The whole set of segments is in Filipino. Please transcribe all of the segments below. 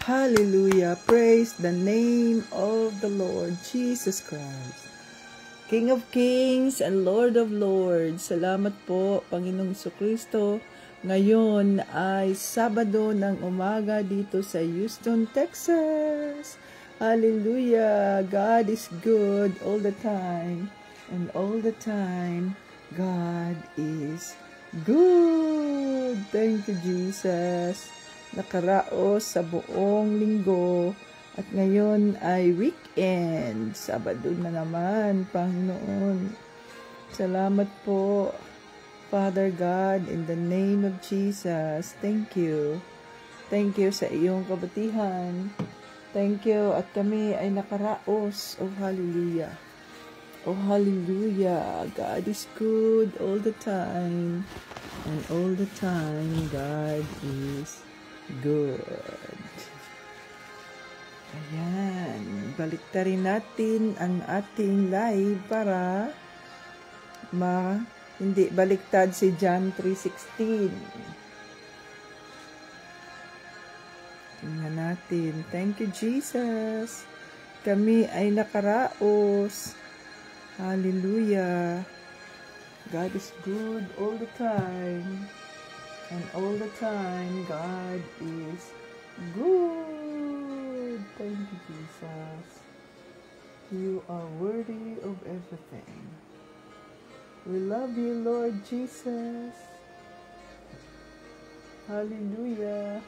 Hallelujah. Praise the name of the Lord Jesus Christ. King of Kings and Lord of Lords. Salamat po, Panginoong Jesucristo. Ngayon ay Sabado ng umaga dito sa Houston, Texas. Hallelujah. God is good all the time. And all the time, God is good. Thank you, Jesus. Nakaraos sa buong linggo. At ngayon ay weekend. Sabado na naman, Panginoon. Salamat po, Father God, in the name of Jesus. Thank you. Thank you sa iyong kabutihan. Thank you. At kami ay nakaraos. Oh, hallelujah. Oh, hallelujah. God is good all the time. And all the time, God is good. Ayan, baliktarin natin ang ating live para hindi baliktad si John 3:16. Tingnan natin. Thank you, Jesus. Kami ay nakaraos. Hallelujah. God is good all the time. And all the time, God is good. Thank you, Jesus. You are worthy of everything. We love you, Lord Jesus. Hallelujah.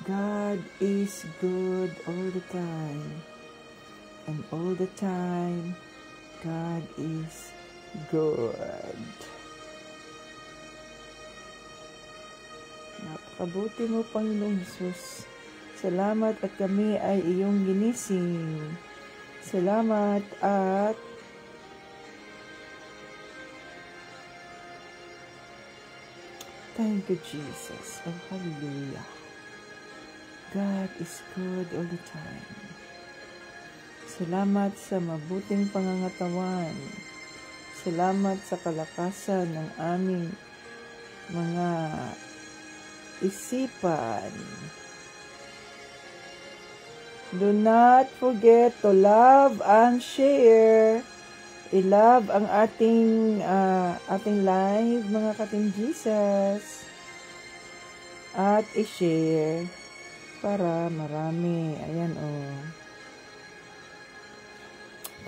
God is good all the time. And all the time, God is good. Napakabuti mo, Panginoong Jesus. Salamat at kami ay iyong ginising. Salamat at thank you, Jesus. Oh, hallelujah. God is good all the time. Salamat sa mabuting pangangatawan. Salamat sa kalakasan ng aming mga isipan. Do not forget to love and share. I-love ang ating live, mga kating Jesus. At i-share para marami. Ayan, oh.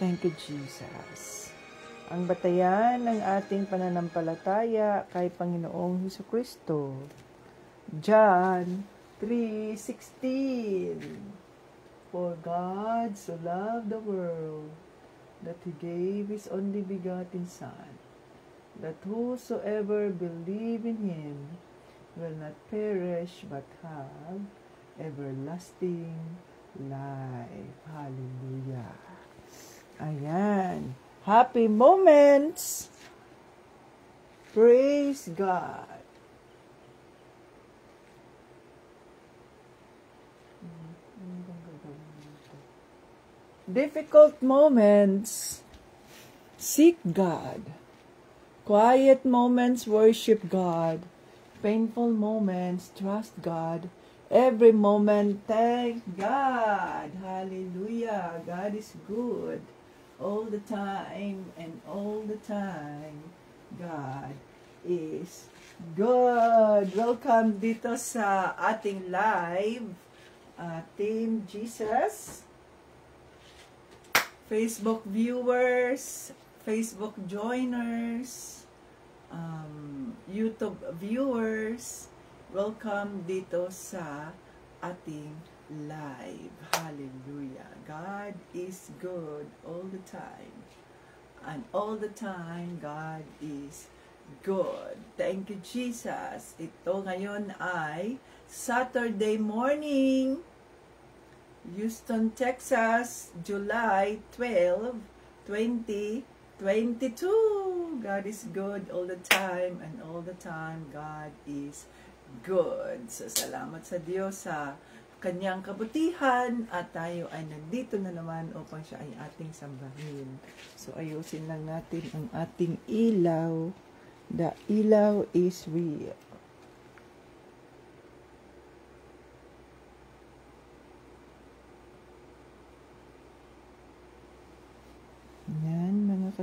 Thank you, Jesus. Ang batayan ng ating pananampalataya kay Panginoong Jesucristo. John 3:16. For God so loved the world that He gave His only begotten Son, that whosoever believe in Him will not perish but have everlasting life. Hallelujah. Ayan. Happy moments. Praise God. Difficult moments, seek God. Quiet moments, worship God. Painful moments, trust God. Every moment, thank God. Hallelujah. God is good all the time, and all the time, God is good. Welcome dito sa ating live, Team Jesus. Facebook viewers, Facebook joiners, YouTube viewers, welcome dito sa ating live. Hallelujah. God is good all the time. And all the time, God is good. Thank you, Jesus. Ito ngayon ay Saturday morning, Houston, Texas, July 12, 2022. God is good all the time, and all the time, God is good. So, salamat sa Diyos sa kanyang kabutihan, at tayo ay nandito na naman upang siya ay ating sambahin. So, ayusin lang natin ang ating ilaw. The ilaw is real.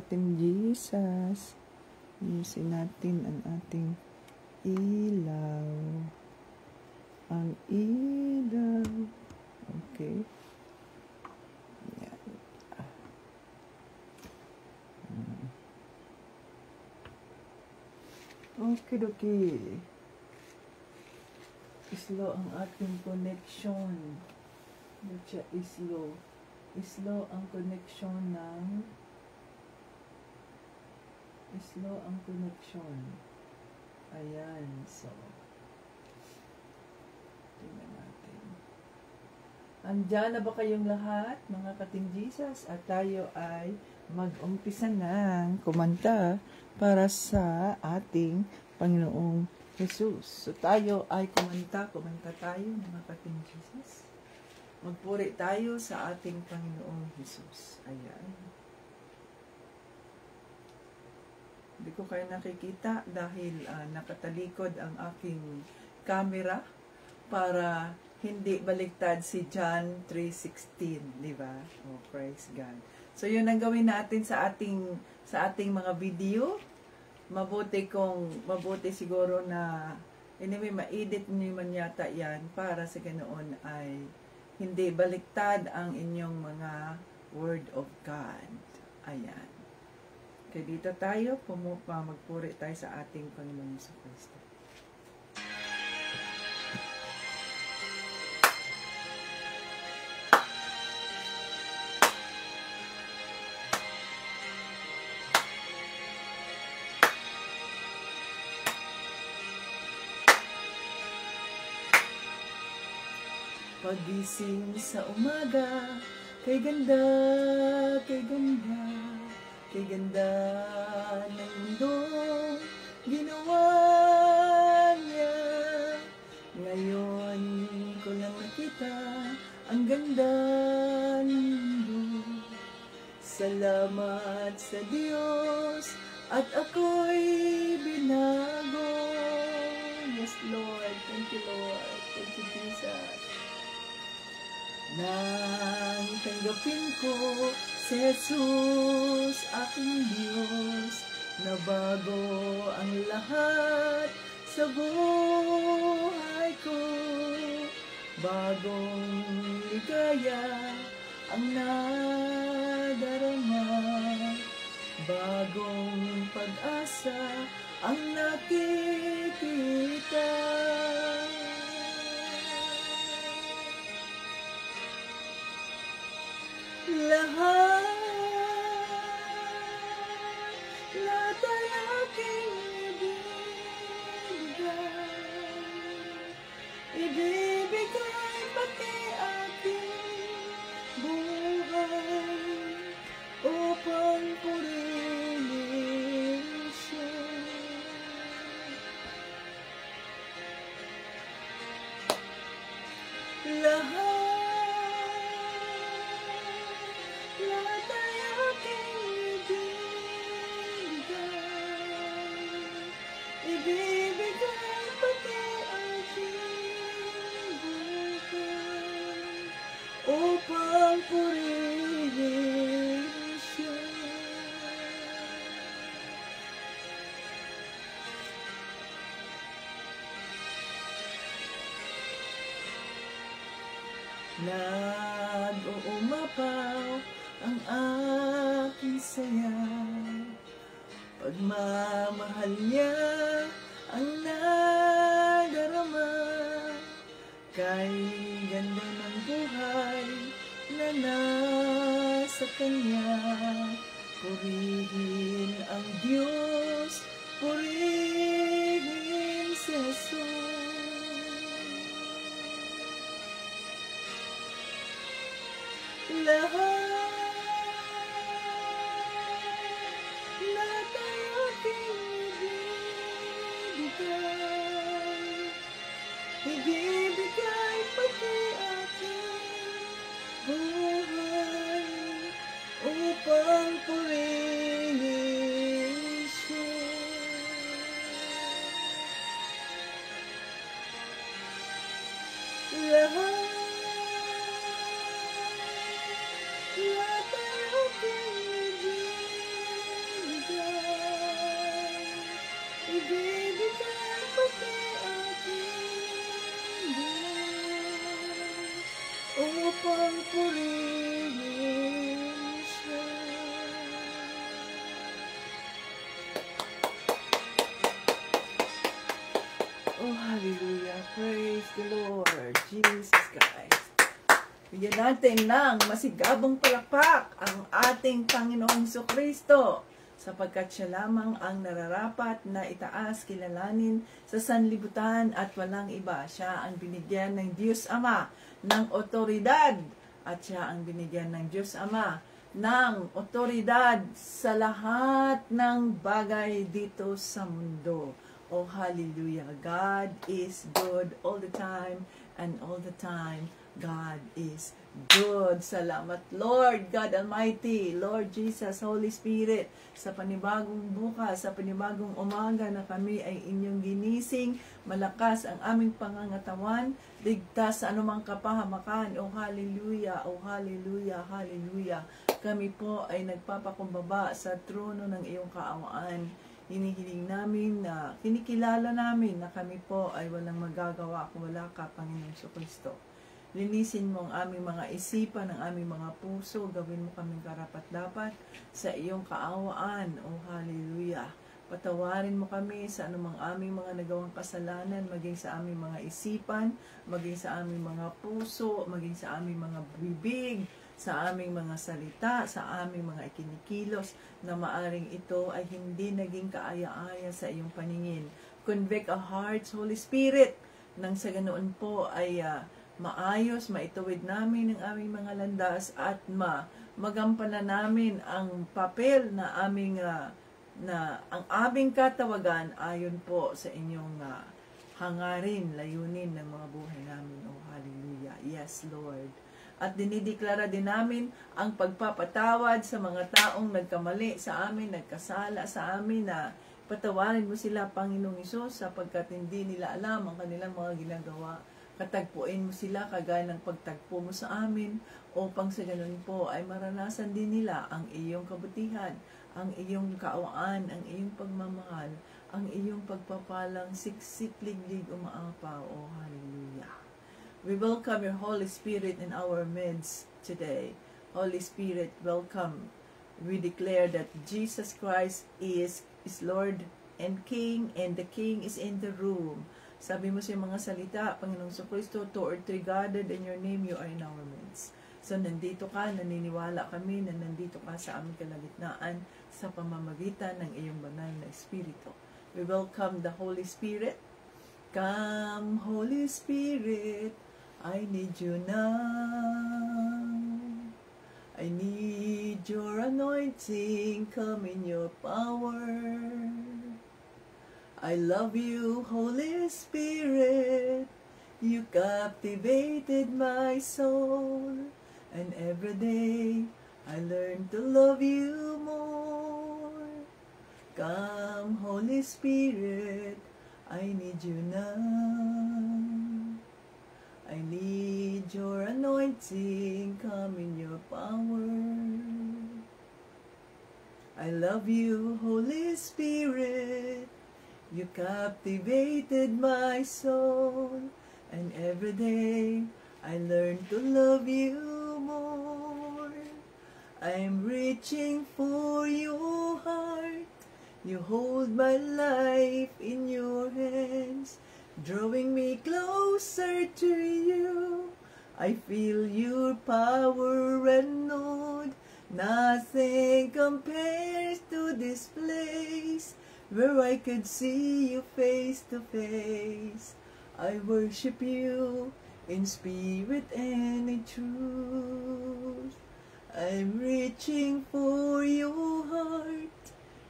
ka-Team Jesus. Ayusin natin ang ating ilaw. Ang ilaw. Okay. Yan. Okay. Slow ang ating connection. Siya slow. Slow ang connection ng Ayan. So, tingnan natin. Andiyan na ba kayong lahat, mga ka-Team Jesus? At tayo ay mag-umpisa ng kumanta para sa ating Panginoong Jesus. So, tayo ay kumanta tayo, mga ka-Team Jesus. Magpuri tayo sa ating Panginoong Jesus. Ayan. Hindi ko kayo nakikita dahil nakatalikod ang aking camera para hindi baliktad si John 3:16, di ba? Oh, praise God. So, yun ang gawin natin sa ating mga video. Mabuti siguro na anyway, ma-edit niyo man yata yan para sa ganoon ay hindi baliktad ang inyong mga Word of God. Ayan. Kaya dito tayo, magpuri tayo sa ating Panginoon sa Kristo. Pagising sa umaga, kay ganda ng mundong ginawa niya. Ngayon ko lang nakita ang ganda ng mundo. Salamat sa Diyos at ako'y binago. Yes, Lord. Thank you, Lord. Thank you, Jesus. Nang tanggapin ko si Jesus, aking Diyos, na bago ang lahat sa buhay ko. Bagong ligaya ang nadarama, bagong pag-asa ang nakikita. Lahat ay aking ibibigay pati aking buhay upang purihin siya. Lahat ay aking ibibigay pati aking buhay upang purihin siya. Nag-uumapaw ang aking saya, pagmamahal niya ang nadarama. Kay ganda ng buhay na nasa kanya, purihin ang Diyos, purihin si Jesus. Lahat ay aking ibibigay pati aking buhay upang purihin siya. Lahat ay aking upang purihin siya. Oh, hallelujah. Praise the Lord, Jesus Christ. Bigyan natin ng masigabong palakpak ang ating Panginoong Jesucristo, sapagkat siya lamang ang nararapat na itaas, kilalanin sa sanlibutan at walang iba. Siya ang binigyan ng Diyos Ama ng otoridad, at siya ang binigyan ng Diyos Ama ng otoridad sa lahat ng bagay dito sa mundo. Oh, hallelujah. God is good all the time, and all the time, God is good. Salamat, Lord God Almighty, Lord Jesus, Holy Spirit, sa panibagong bukas, sa panibagong umaga na kami ay inyong ginising, malakas ang aming pangangatawan, ligtas sa anumang kapahamakan. Oh, hallelujah, oh, hallelujah, hallelujah. Kami po ay nagpapakumbaba sa trono ng iyong kaawaan. Hinihiling namin na kinikilala namin na kami po ay walang magagawa kung wala ka, Panginoong Jesucristo. Linisin mo ang aming mga isipan, ang aming mga puso, gawin mo kaming karapat-dapat sa iyong kaawaan. Oh, hallelujah. Patawarin mo kami sa anumang aming mga nagawang kasalanan, maging sa aming mga isipan, maging sa aming mga puso, maging sa aming mga bibig, sa aming mga salita, sa aming mga ikinikilos, na maaring ito ay hindi naging kaaya-aya sa iyong paningin. Convict our hearts, Holy Spirit, nang sa ganoon po ay maayos, maituwid namin ang aming mga landas at magampanan namin ang papel na aming ang aming katawagan ayon po sa inyong hangarin, layunin ng mga buhay namin. Oh, hallelujah. Yes, Lord. At dinideklara din namin ang pagpapatawad sa mga taong nagkamali sa amin, nagkasala sa amin, na patawarin mo sila, Panginoong Hesus, sapagkat hindi nila alam ang kanilang mga ginagawa. Katagpuin mo sila kagaya ng pagtagpo mo sa amin, upang sa ganun po ay maranasan din nila ang iyong kabutihan, ang iyong kaawaan, ang iyong pagmamahal, ang iyong pagpapalang siksik-liglig umaapaw. Oh, hallelujah. We welcome your Holy Spirit in our midst today. Holy Spirit, welcome. We declare that Jesus Christ is Lord and King, and the King is in the room. Sabi mo sa mga salita, Panginoong Jesucristo, 2 or 3 gathered in your name, you are in our midst. So nandito ka, naniniwala kami na nandito ka sa aming kalagitnaan sa pamamagitan ng iyong banal na Espiritu. We welcome the Holy Spirit. Come, Holy Spirit, I need you now. I need your anointing, come in your power. I love you, Holy Spirit. You captivated my soul. And every day I learn to love you more. Come, Holy Spirit, I need you now. I need your anointing, come in your power. I love you, Holy Spirit. You captivated my soul, and every day I learn to love you more. I'm reaching for your heart. You hold my life in your hands, drawing me closer to you. I feel your power renewed. Nothing compares to this place, where I could see you face to face. I worship you in spirit and in truth. I'm reaching for your heart.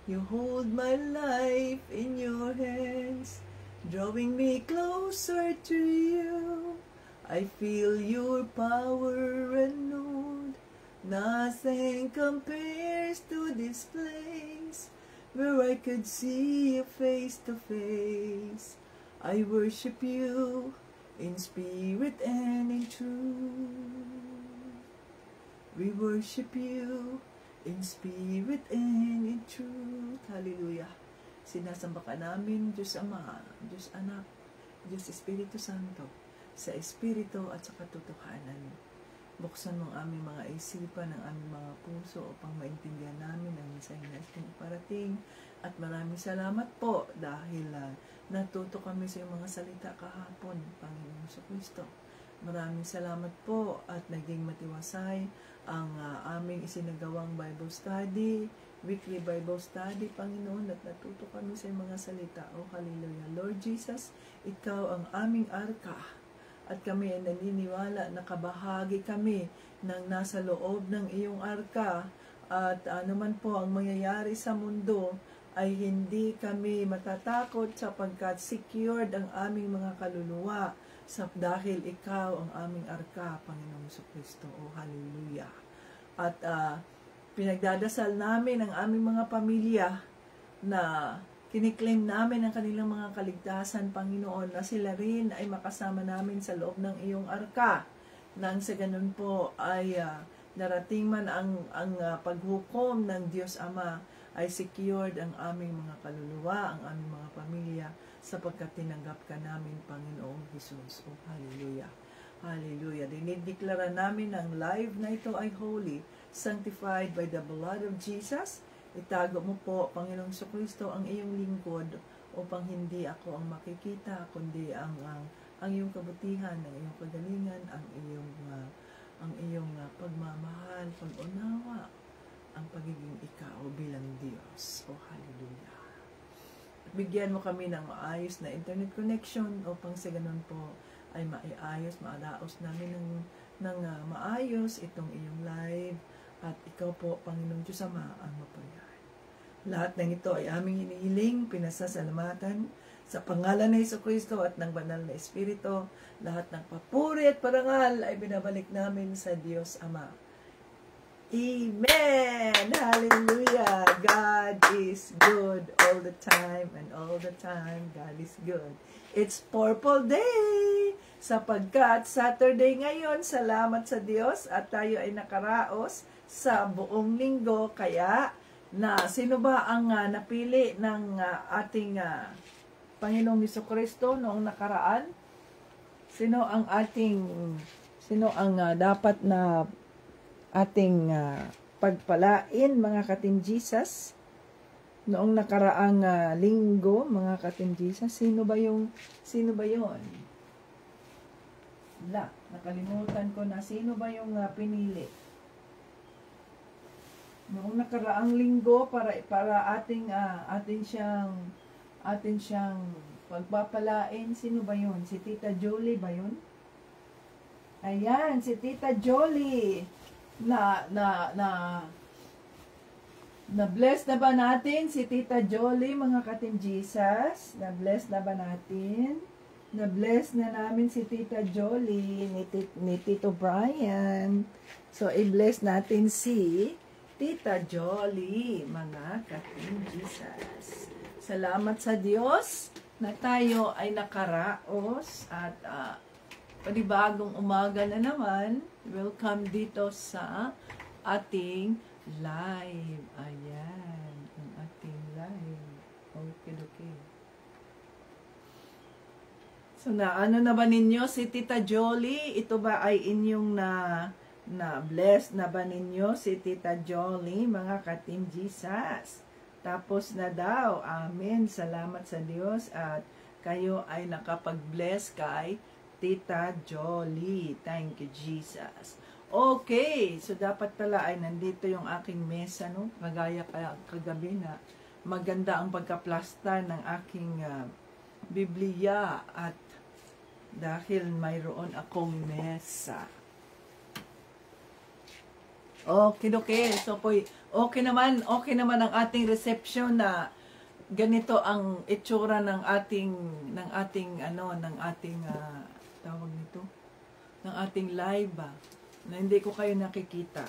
You hold my life in your hands, drawing me closer to you. I feel your power renewed. Nothing compares to this place, where I could see you face to face. I worship you in spirit and in truth. We worship you in spirit and in truth. Hallelujah. Sinasamba ka namin, Diyos Ama, Diyos Anak, Diyos Espiritu Santo, sa Espiritu at sa katotohanan. Buksan mo ang aming mga isipan, ang aming mga puso upang maintindihan namin ang mensahe na itong parating. At maraming salamat po dahil natuto kami sa iyong mga salita kahapon, Panginoong Jesucristo. Maraming salamat po at naging matiwasay ang aming isinagawang Bible study, weekly Bible study, Panginoon, at natuto kami sa iyong mga salita. Oh, hallelujah. Lord Jesus, Ikaw ang aming arka. At kami ay naniniwala na kabahagi kami ng nasa loob ng iyong arka. At anuman po ang mangyayari sa mundo, ay hindi kami matatakot sapagkat secured ang aming mga kaluluwa dahil ikaw ang aming arka, Panginoong Jesucristo. O hallelujah. At pinagdadasal namin ang aming mga pamilya na kiniklaim namin ang kanilang mga kaligtasan, Panginoon, na sila rin ay makasama namin sa loob ng iyong arka. Nang sa ganun po ay narating man ang paghukom ng Diyos Ama, ay secured ang aming mga kaluluwa, ang aming mga pamilya, sapagkat tinanggap ka namin, Panginoong Jesus. Oh, hallelujah. Hallelujah. Dinideklara namin ang live na ito ay holy, sanctified by the blood of Jesus. Itago mo po, Panginoong Jesucristo, ang iyong lingkod upang hindi ako ang makikita, kundi ang iyong kabutihan, ang iyong kagalingan, ang iyong pagmamahal, pag-unawa, ang pagiging ikaw bilang Diyos. O hallelujah. Bigyan mo kami ng maayos na internet connection upang sa ganun po ay maiayos, maaraos namin ng maayos itong iyong live. At ikaw po, Panginoong Diyos Ama, ang mapurihan. Lahat ng ito ay aming hinihiling, pinasasalamatan sa pangalan ni Jesucristo at ng banal na Espiritu. Lahat ng papuri at parangal ay binabalik namin sa Diyos Ama. Amen! Hallelujah! God is good all the time, and all the time God is good. It's Purple Day! Sapagkat Saturday ngayon, salamat sa Diyos at tayo ay nakaraos sa buong linggo. Kaya, sino ba ang napili ng ating Panginoong Jesucristo noong nakaraan? Sino ang dapat na ating pagpalain, mga ka-Team Jesus? Noong nakaraang linggo, mga ka-Team Jesus, sino ba yun? Nakalimutan ko na sino ba yung pinili. Noong nakaraang linggo para atin siyang pagpapalain, sino ba yun? Si Tita Jolie ba yun? Ayan, si Tita Jolie. Na-bless na ba natin si Tita Jolie, mga ka-Team Jesus? Na-bless na ba natin? Na-bless na namin si Tita Jolie ni Tito Brian. So, i-bless natin si Tita Jolie, mga ka-Team Jesus. Salamat sa Diyos na tayo ay nakaraos at panibagong umaga na naman. Welcome dito sa ating live. Ayan, ang ating live. Okay. So, ano na ba ninyo si Tita Jolie? Ito ba ay inyong na-bless na ba ninyo si Tita Jolie, mga ka-Team Jesus? Tapos na daw. Amen. Salamat sa Diyos at kayo ay nakapag-bless kay Tita Jolie. Thank you, Jesus. Okay, so dapat pala ay nandito yung aking mesa, no? Kagaya kagabi na maganda ang pagka-plaster ng aking Biblia at dahil mayroon akong mesa. Okay. So, okay naman ang ating reception na ganito ang itsura ng ating tawag nito, ng ating live na hindi ko kayo nakikita.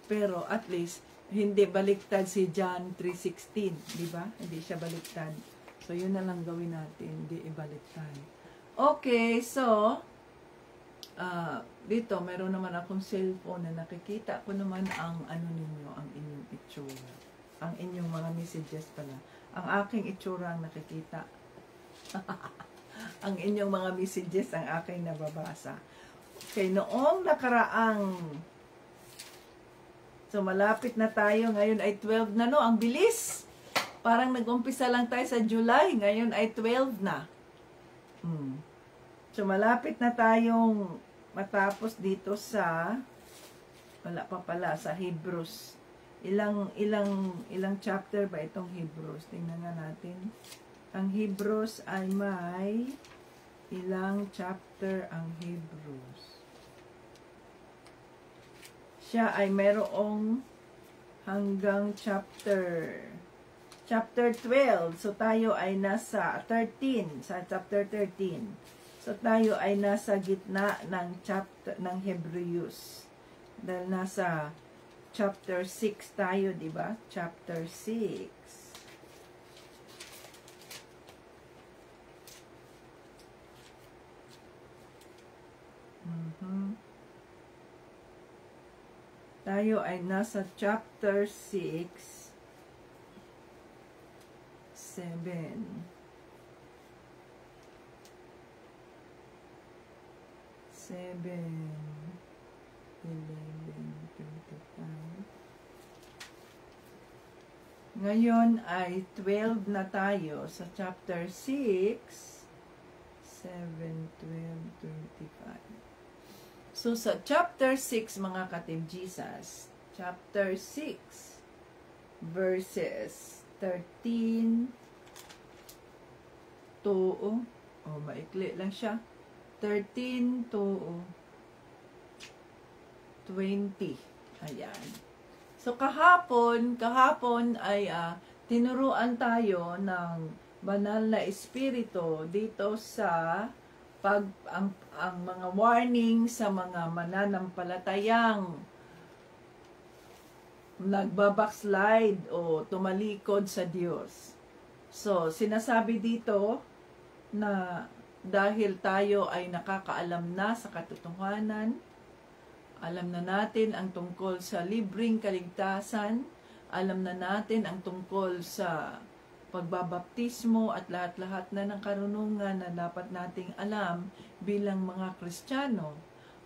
Pero at least hindi baliktad si John 3:16, di ba? Hindi siya baliktad. So yun na lang gawin natin, hindi ibaliktad. Okay, so dito meron naman akong cellphone na nakikita ko naman ang ninyo, ang inyong itsura. Ang inyong mga messages pala. Ang aking itsura ang nakikita. Ang inyong mga messages ang aking nababasa. Okay, noong nakaraang, so malapit na tayo, ngayon ay 12 na, no? Ang bilis! Parang nag-umpisa lang tayo sa July, ngayon ay 12 na. So malapit na tayong matapos dito sa, wala pa pala, sa Hebrews. Ilang chapter ba itong Hebrews? Tingnan nga natin. Ang Hebrews ay may ilang chapter ang Hebrews. Siya ay merong hanggang chapter 12. So tayo ay nasa 13, sa chapter 13. So tayo ay nasa gitna ng chapter ng Hebrews. Dahil nasa chapter 6 tayo, di ba? Chapter 6. Tayo ay nasa chapter 6, 7, 11, 25. Ngayon ay 12 na tayo sa chapter 6, 7, 12, 25. So, sa chapter 6, mga Ka-Team Jesus, chapter 6, verses 13 to, maikli lang siya, 13 to 20. Ayan. So, kahapon ay tinuruan tayo ng banal na espiritu dito sa ang mga warning sa mga mananampalatayang nagbabackslide o tumalikod sa Diyos. So, sinasabi dito na dahil tayo ay nakakaalam na sa katotohanan, alam na natin ang tungkol sa libreng kaligtasan, alam na natin ang tungkol sa pagbabaptismo at lahat-lahat na ng karunungan na dapat nating alam bilang mga Kristiyano.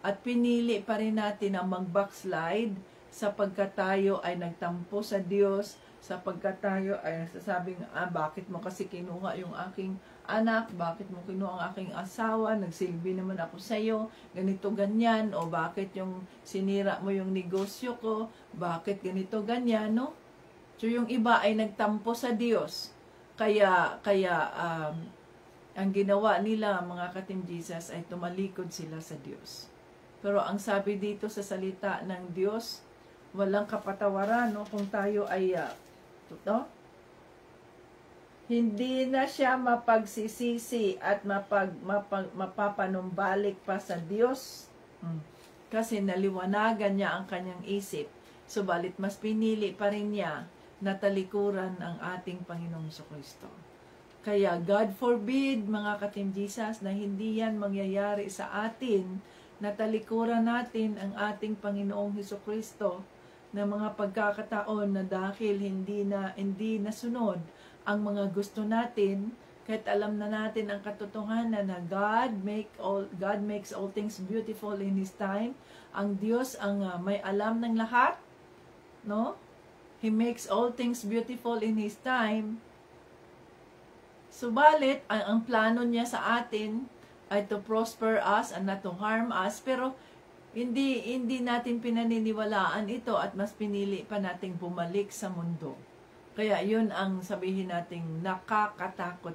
At pinili pa rin natin ang mag-backslide sapagkat tayo ay nagtampo sa Diyos, sapagkat tayo ay nagsasabing, bakit mo kasi kinuha yung aking anak, bakit mo kinuha ang aking asawa, nagsilbi naman ako sa iyo, ganito ganyan, o bakit yung sinira mo yung negosyo ko, bakit ganito ganyan, no? So yung iba ay nagtampo sa Diyos. Kaya ang ginawa nila, mga Ka-Team Jesus, ay tumalikod sila sa Diyos. Pero ang sabi dito sa salita ng Diyos, walang kapatawaran, no? Kung tayo ay hindi na siya mapagsisisi at mapapanumbalik pa sa Diyos. Kasi naliwanagan niya ang kanyang isip. Subalit mas pinili pa rin niya na talikuran ang ating Panginoong Jesucristo. Kaya God forbid, mga Ka-Team Jesus, na hindi yan mangyayari sa atin, na talikuran natin ang ating Panginoong Jesucristo na mga pagkakataon na dahil hindi nasunod ang mga gusto natin, kahit alam na natin ang katotohanan na God makes all things beautiful in His time. Ang Diyos ang may alam ng lahat, no? He makes all things beautiful in His time. Subalit, ang plano niya sa atin ay to prosper us and not to harm us. Pero, hindi natin pinaniniwalaan ito at mas pinili pa nating bumalik sa mundo. Kaya, yun ang sabihin nating nakakatakot,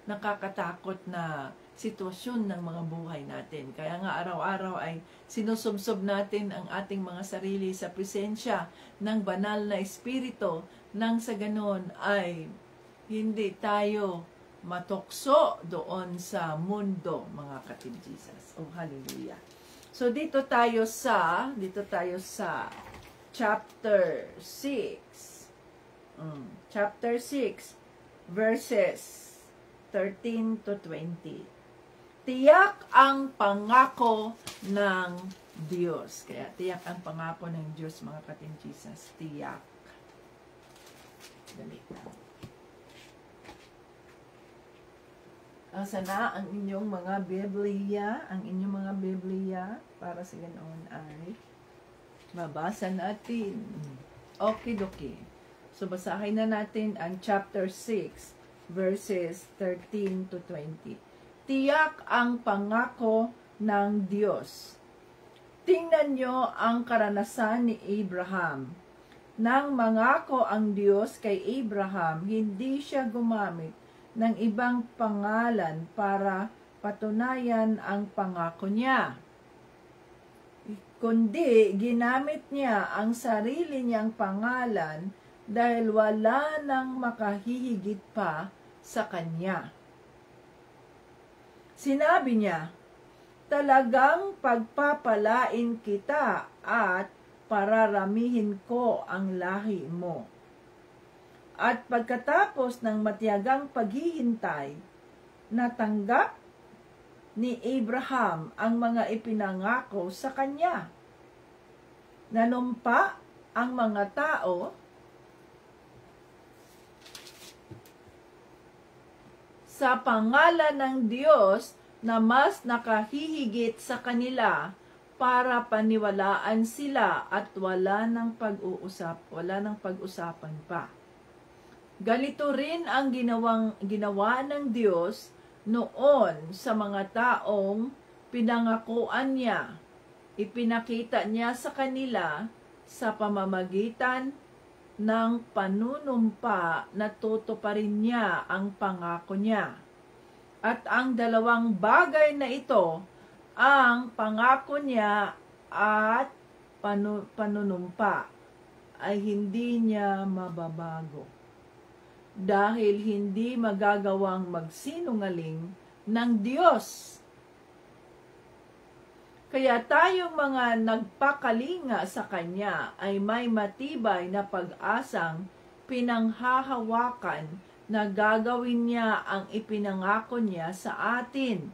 nakakatakot na sitwasyon ng mga buhay natin. Kaya nga araw-araw ay sinusubsob natin ang ating mga sarili sa presensya ng banal na espiritu nang sa ganon ay hindi tayo matokso doon sa mundo, mga Ka-Team Jesus. Oh, hallelujah. So dito tayo sa chapter 6. Chapter 6 verses 13 to 20. Tiyak ang pangako ng Diyos. Kaya tiyak ang pangako ng Diyos, mga Ka-Team Jesus. Tiyak. Dali. Sana ang inyong mga Biblia, para sa ganoon ay mabasa natin. Okidoki. So, basahin na natin ang chapter 6, verses 13 to 20. Tiyak ang pangako ng Diyos. Tingnan nyo ang karanasan ni Abraham. Nang mangako ang Diyos kay Abraham, hindi siya gumamit ng ibang pangalan para patunayan ang pangako niya, kundi ginamit niya ang sarili niyang pangalan dahil wala nang makahihigit pa sa kanya. Sinabi niya, talagang pagpapalain kita at pararamihin ko ang lahi mo. At pagkatapos ng matiyagang paghihintay, natanggap ni Abraham ang mga ipinangako sa kanya. Nanumpa ang mga tao sa pangalan ng Diyos na mas nakahihigit sa kanila para paniwalaan sila at wala nang pag-usapan pa. Ganito rin ang ginawa ng Diyos noon sa mga taong pinangakuan niya. Ipinakita niya sa kanila sa pamamagitan ng panunumpa na tutuparin niya ang pangako niya. At ang dalawang bagay na ito, ang pangako niya at panunumpa, ay hindi niya mababago. Dahil hindi magagawang magsinungaling ng Diyos. Kaya tayong mga nagpakalinga sa Kanya ay may matibay na pag-asang pinanghahawakan na gagawin niya ang ipinangako niya sa atin.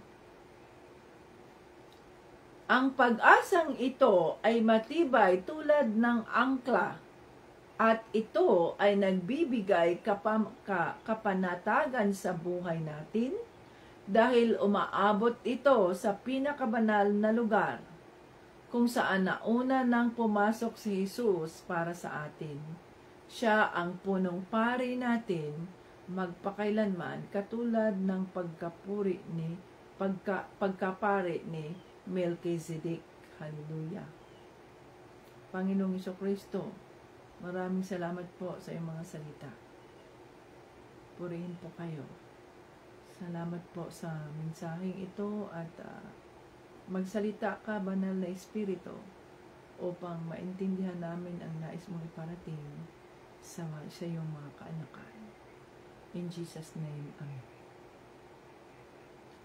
Ang pag-asang ito ay matibay tulad ng angkla, at ito ay nagbibigay kapanatagan sa buhay natin dahil umaabot ito sa pinakabanal na lugar kung saan nauna nang pumasok si Jesus para sa atin. Siya ang punong pari natin magpakailanman, katulad ng pagkapari ni Melchizedek. Hallelujah. Panginoong Jesucristo, maraming salamat po sa iyong mga salita. Purihin po kayo. Salamat po sa mensaheng ito at magsalita ka, Banal na Espiritu, upang maintindihan namin ang nais mong iparating sa iyong mga kaanakan. In Jesus' name, Amen.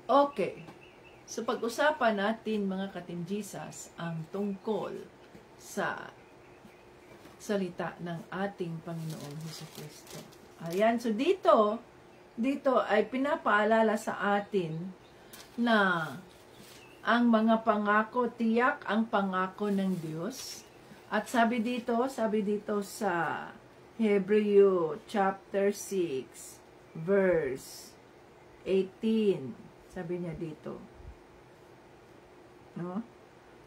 Okay. So pag-usapan natin, mga ka-Team Jesus, ang tungkol sa salita ng ating Panginoong Jesucristo. Ayan, so dito ay pinapaalala sa atin na ang mga pangako, tiyak ang pangako ng Diyos. At sabi dito sa Hebreo chapter 6, verse 18, sabi niya dito, no?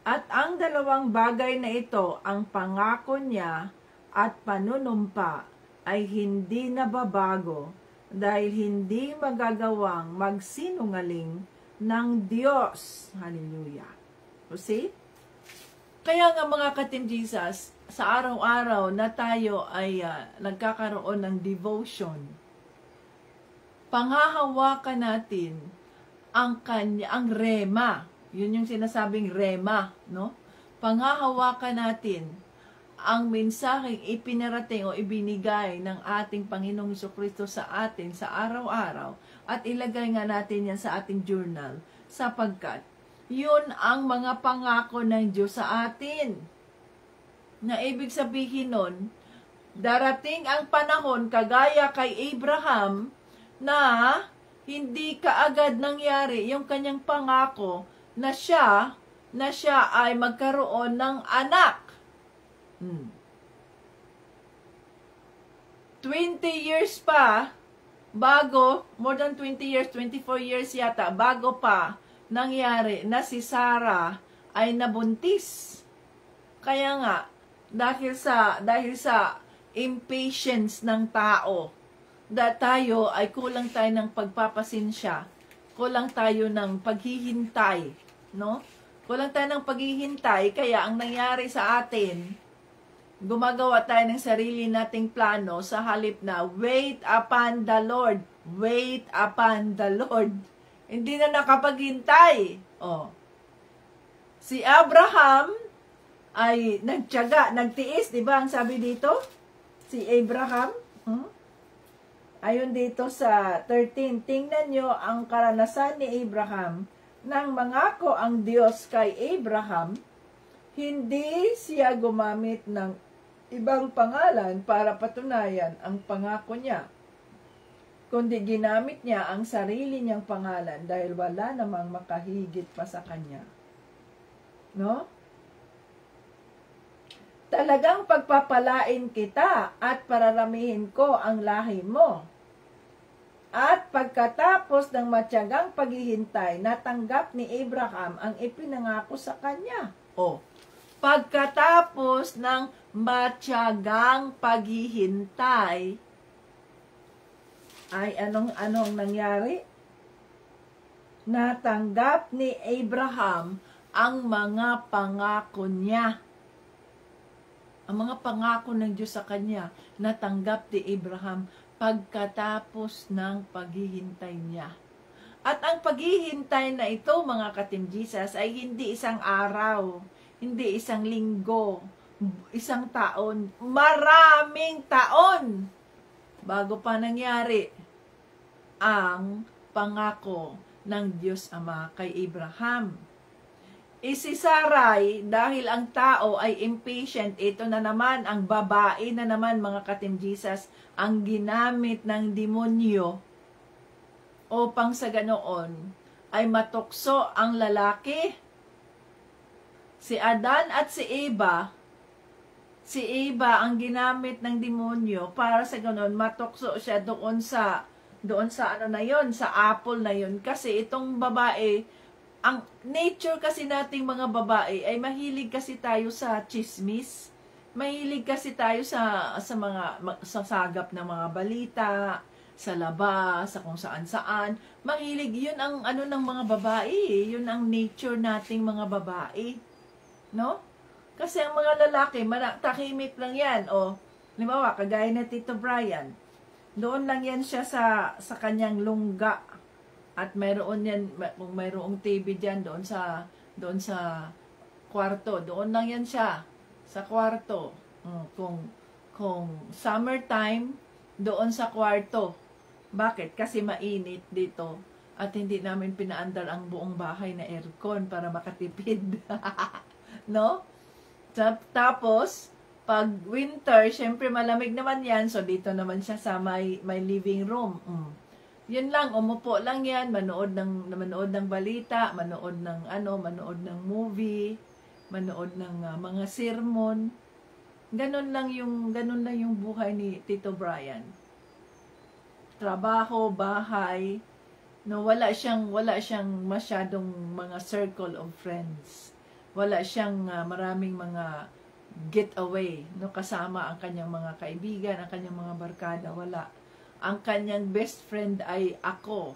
At ang dalawang bagay na ito, ang pangako niya at panunumpa, ay hindi nababago dahil hindi magagawang magsinungaling ng Diyos. Hallelujah. O see? Kaya nga, mga ka-Team Jesus, sa araw-araw na tayo ay nagkakaroon ng devotion, panghahawakan natin ang rema. Yun yung sinasabing rema, no? Panghahawakan natin ang mensaheng ipinarating o ibinigay ng ating Panginoong Jesucristo sa atin sa araw-araw, at ilagay nga natin yan sa ating journal, sapagkat yun ang mga pangako ng Diyos sa atin. Na ibig sabihin nun, darating ang panahon kagaya kay Abraham na hindi kaagad nangyari yung kanyang pangako na siya ay magkaroon ng anak. 20 years pa bago, more than 20 years, 24 years yata, bago pa nangyari na si Sarah ay nabuntis. Kaya nga, dahil sa impatience ng tao, tayo ay kulang tayo ng pagpapasensya, kulang tayo ng paghihintay, no? Kulang tayo ng paghihintay, kaya ang nangyari sa atin, gumagawa tayo ng sarili nating plano sa halip na wait upon the Lord. Wait upon the Lord. Hindi na nakapaghintay. Oh. Si Abraham ay nagtiyaga, nagtiis, di ba ang sabi dito? Si Abraham. Ayon dito sa 13, tingnan nyo ang karanasan ni Abraham. Nang mangako ang Diyos kay Abraham, hindi siya gumamit ng ibang pangalan para patunayan ang pangako niya, kundi ginamit niya ang sarili niyang pangalan dahil wala namang makahigit pa sa kanya. No? Talagang pagpapalain kita at pararamihin ko ang lahi mo. At pagkatapos ng matyagang paghihintay, natanggap ni Abraham ang ipinangako sa kanya. O, pagkatapos ng matyagang paghihintay, ay anong nangyari? Natanggap ni Abraham ang mga pangako niya. Ang mga pangako ng Diyos sa kanya, natanggap ni Abraham pagkatapos ng paghihintay niya. At ang paghihintay na ito, mga ka-Team Jesus, ay hindi isang araw, hindi isang linggo, isang taon, maraming taon bago pa nangyari ang pangako ng Diyos Ama kay Abraham. Si Sarai, dahil ang tao ay impatient, ito na naman, ang babae na naman, mga ka-Team Jesus, ang ginamit ng demonyo upang sa ganoon ay matukso ang lalaki. Si Adan at si Eva ang ginamit ng demonyo para sa ganoon matukso siya doon sa ano na yon, sa apple na yon, kasi itong babae, ang nature kasi nating mga babae ay mahilig kasi tayo sa chismis. Mahilig kasi tayo sa sagap ng mga balita, sa labas, sa kung saan-saan. Mahilig, yun ang ano ng mga babae, yun ang nature nating mga babae. No? Kasi ang mga lalaki, tahimik lang yan. O, limawa, kagaya na Tito Brian, doon lang yan siya sa kanyang lungga. At mayroon yan, kung mayroong TV diyan doon sa kwarto, doon lang yan siya sa kwarto. Kung summertime, doon sa kwarto. Bakit? Kasi mainit dito at hindi namin pinaandar ang buong bahay na aircon para makatipid. No? Tapos pag winter, syempre malamig naman yan, so dito naman siya sa my living room. Yun lang, umupo lang yan, manood ng balita, manood ng movie, manood ng mga sermon. Ganun lang yung buhay ni Tito Brian. Trabaho, bahay, no, wala siyang masyadong mga circle of friends. Wala siyang maraming mga getaway, no, kasama ang kanyang mga kaibigan, ang kanyang mga barkada, wala. Ang kanyang best friend ay ako.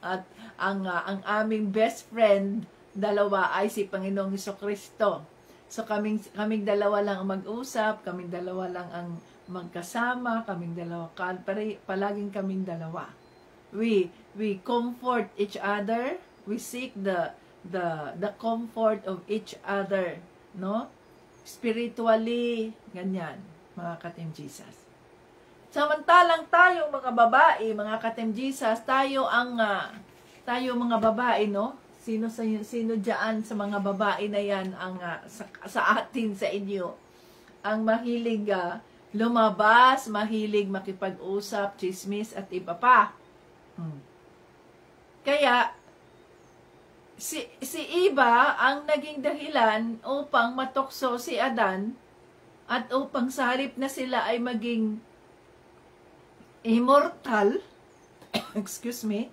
At ang aming best friend, dalawa, ay si Panginoong Jesucristo. So kaming dalawa lang ang mag-usap, kaming dalawa lang ang magkasama, kaming dalawa, palaging kaming dalawa. We comfort each other, we seek the comfort of each other, no? Spiritually, ganyan, mga ka-Team Jesus. Samantalang tayo mga babae, mga ka-Team Jesus, tayo mga babae, no? Sino diyan sa mga babae na yan ang sa atin, sa inyo, ang mahilig lumabas, mahilig makipag-usap, chismis at iba pa. Kaya si Eva ang naging dahilan upang matukso si Adan at upang sa halip na sila ay maging immortal, excuse me,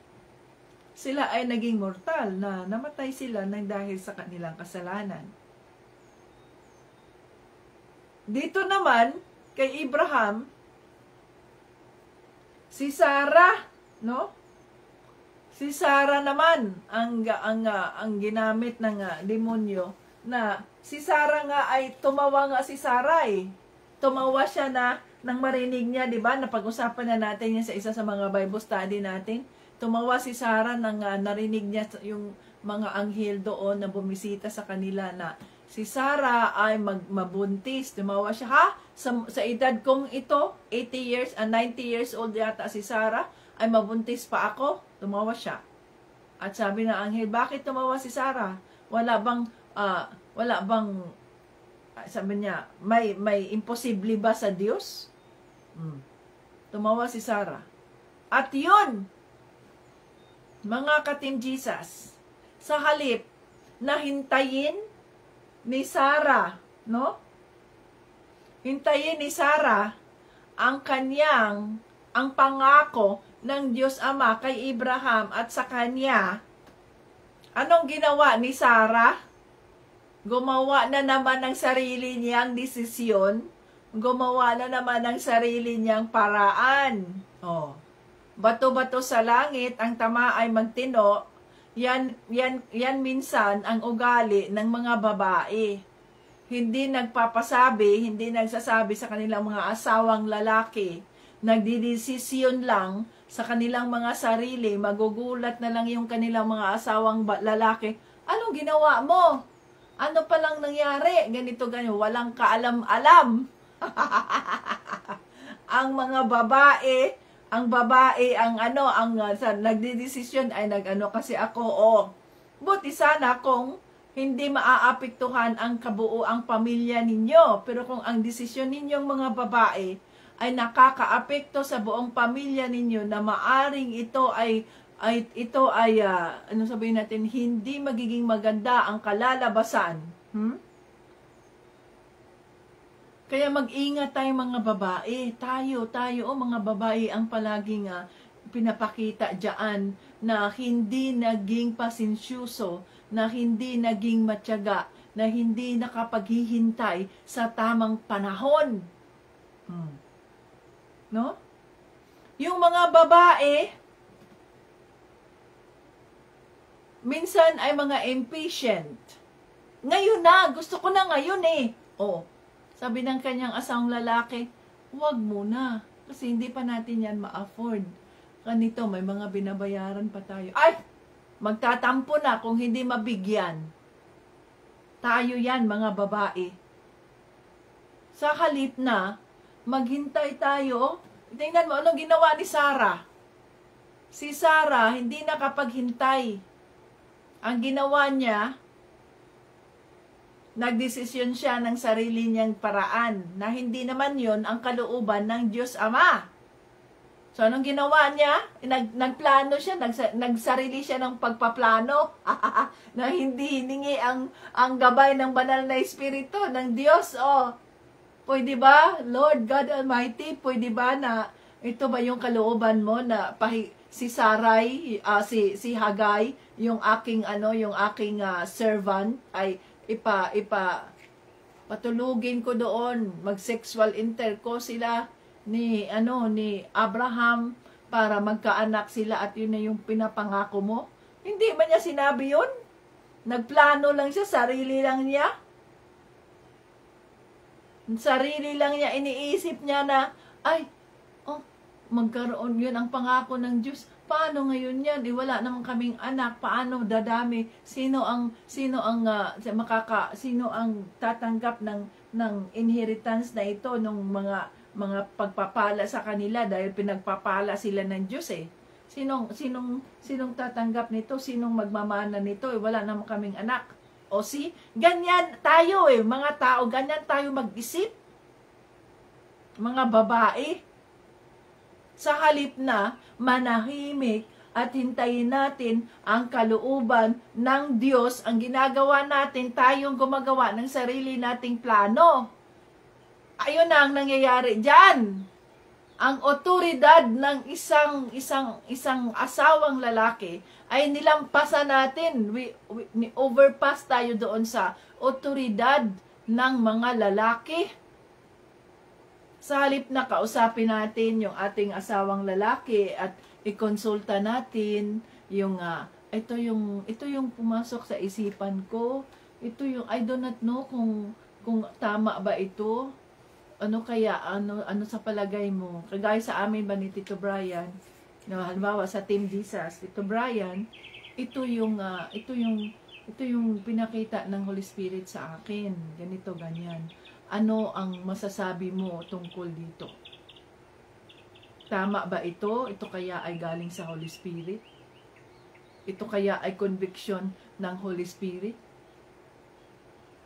sila ay naging mortal na namatay sila nang dahil sa kanilang kasalanan. Dito naman, kay Abraham, si Sarah, no? Si Sarah naman ang ginamit ng demonyo na si Sarah nga ay tumawa nga si Sarah eh. Tumawa siya na nang marinig niya, 'di ba? Napag-usapan na natin yan sa isa sa mga Bible study natin. Tumawa si Sarah nang narinig niya yung mga anghel doon na bumisita sa kanila na si Sarah ay mabuntis. Tumawa siya, ha? Sa edad kong ito, 80 years and 90 years old yata si Sarah, ay mabuntis pa ako. Tumawa siya. At sabi ng anghel, bakit tumawa si Sarah? Wala bang sabi niya, may imposible ba sa Diyos? Tumawa si Sarah. At yun, mga ka-Team Jesus, sa halip na hintayin ni Sarah, no? Hintayin ni Sarah ang pangako ng Diyos Ama kay Abraham at sa kanya. Anong ginawa ni Sarah? Gumawa na naman ng sarili niyang desisyon. Gumawa na naman ng sarili niyang paraan. Oh. Bato-bato sa langit, ang tama ay magtino. Yan minsan ang ugali ng mga babae. Hindi nagpapasabi, hindi nagsasabi sa kanilang mga asawang lalaki. Nagdidesisyon lang sa kanilang mga sarili. Magugulat na lang yung kanilang mga asawang lalaki. Anong ginawa mo? Ano palang nangyari? Ganito, ganyan. Walang kaalam-alam. Ang mga babae, nagdidesisyon ay kasi ako, buti sana kung hindi maaapektuhan ang kabuuang pamilya ninyo. Pero kung ang desisyon ninyong mga babae ay nakakaapekto sa buong pamilya ninyo na maaring ito ay sabihin natin, hindi magiging maganda ang kalalabasan. Kaya mag-ingat tayo mga babae. Tayo, mga babae ang palaging pinapakita diyan na hindi naging pasensyoso, na hindi naging matyaga, na hindi nakapaghihintay sa tamang panahon. No? Yung mga babae, minsan ay mga impatient. Ngayon na, gusto ko na ngayon eh. Oh, sabi ng kanyang asawang lalaki, huwag muna. Kasi hindi pa natin yan ma-afford. Ganito, may mga binabayaran pa tayo. Ay! Magtatampo na kung hindi mabigyan. Tayo yan, mga babae. Sa halip na, maghintay tayo. Tingnan mo, anong ginawa ni Sarah? Si Sarah, hindi nakapaghintay. Ang ginawa niya, nagdesisyon siya ng sarili niyang paraan na hindi naman yon ang kalooban ng Diyos Ama. So, anong ginawa niya? Nagplano siya, nagsarili siya ng pagpaplano na hindi hiningi ang gabay ng banal na Espiritu ng Diyos. Oh, pwede ba, Lord God Almighty, pwede ba na ito ba yung kalooban mo na si Sarai, si Hagay, yung aking servant ay patulugin ko doon, mag-sexual intercourse sila ni Abraham para magkaanak sila at yun na yung pinapangako mo. Hindi man niya sinabi yun. Nagplano lang siya, sarili lang niya. Sarili lang niya, iniisip niya na, magkaroon yun ang pangako ng Diyos. Paano ngayon yan? Wala naman kaming anak. Paano dadami? Sino ang tatanggap ng inheritance na ito ng mga pagpapala sa kanila dahil pinagpapala sila ng Diyos eh. Sinong tatanggap nito? Sinong magmamana nito? Wala naman kaming anak. O ganyan tayo eh, mga tao, ganyan tayo mag-isip. Mga babae. Sa halip na manahimik at hintayin natin ang kalooban ng Diyos, ang ginagawa natin, tayong gumagawa ng sarili nating plano. Ayun na ang nangyayari dyan. ang otoridad ng isang asawang lalaki ay nilampasan natin. Overpass tayo doon sa otoridad ng mga lalaki. Sa halip na kausapin natin yung ating asawang lalaki at ikonsulta natin yung ito yung pumasok sa isipan ko. Ito yung I do not know kung tama ba ito. Ano kaya, ano sa palagay mo? Kagaya sa amin ba ni Tito Brian, no, halimbawa sa Team Jesus, Tito Brian, ito yung pinakita ng Holy Spirit sa akin. Ganito, ganyan. Ano ang masasabi mo tungkol dito? Tama ba ito? Ito kaya ay galing sa Holy Spirit? Ito kaya ay conviction ng Holy Spirit?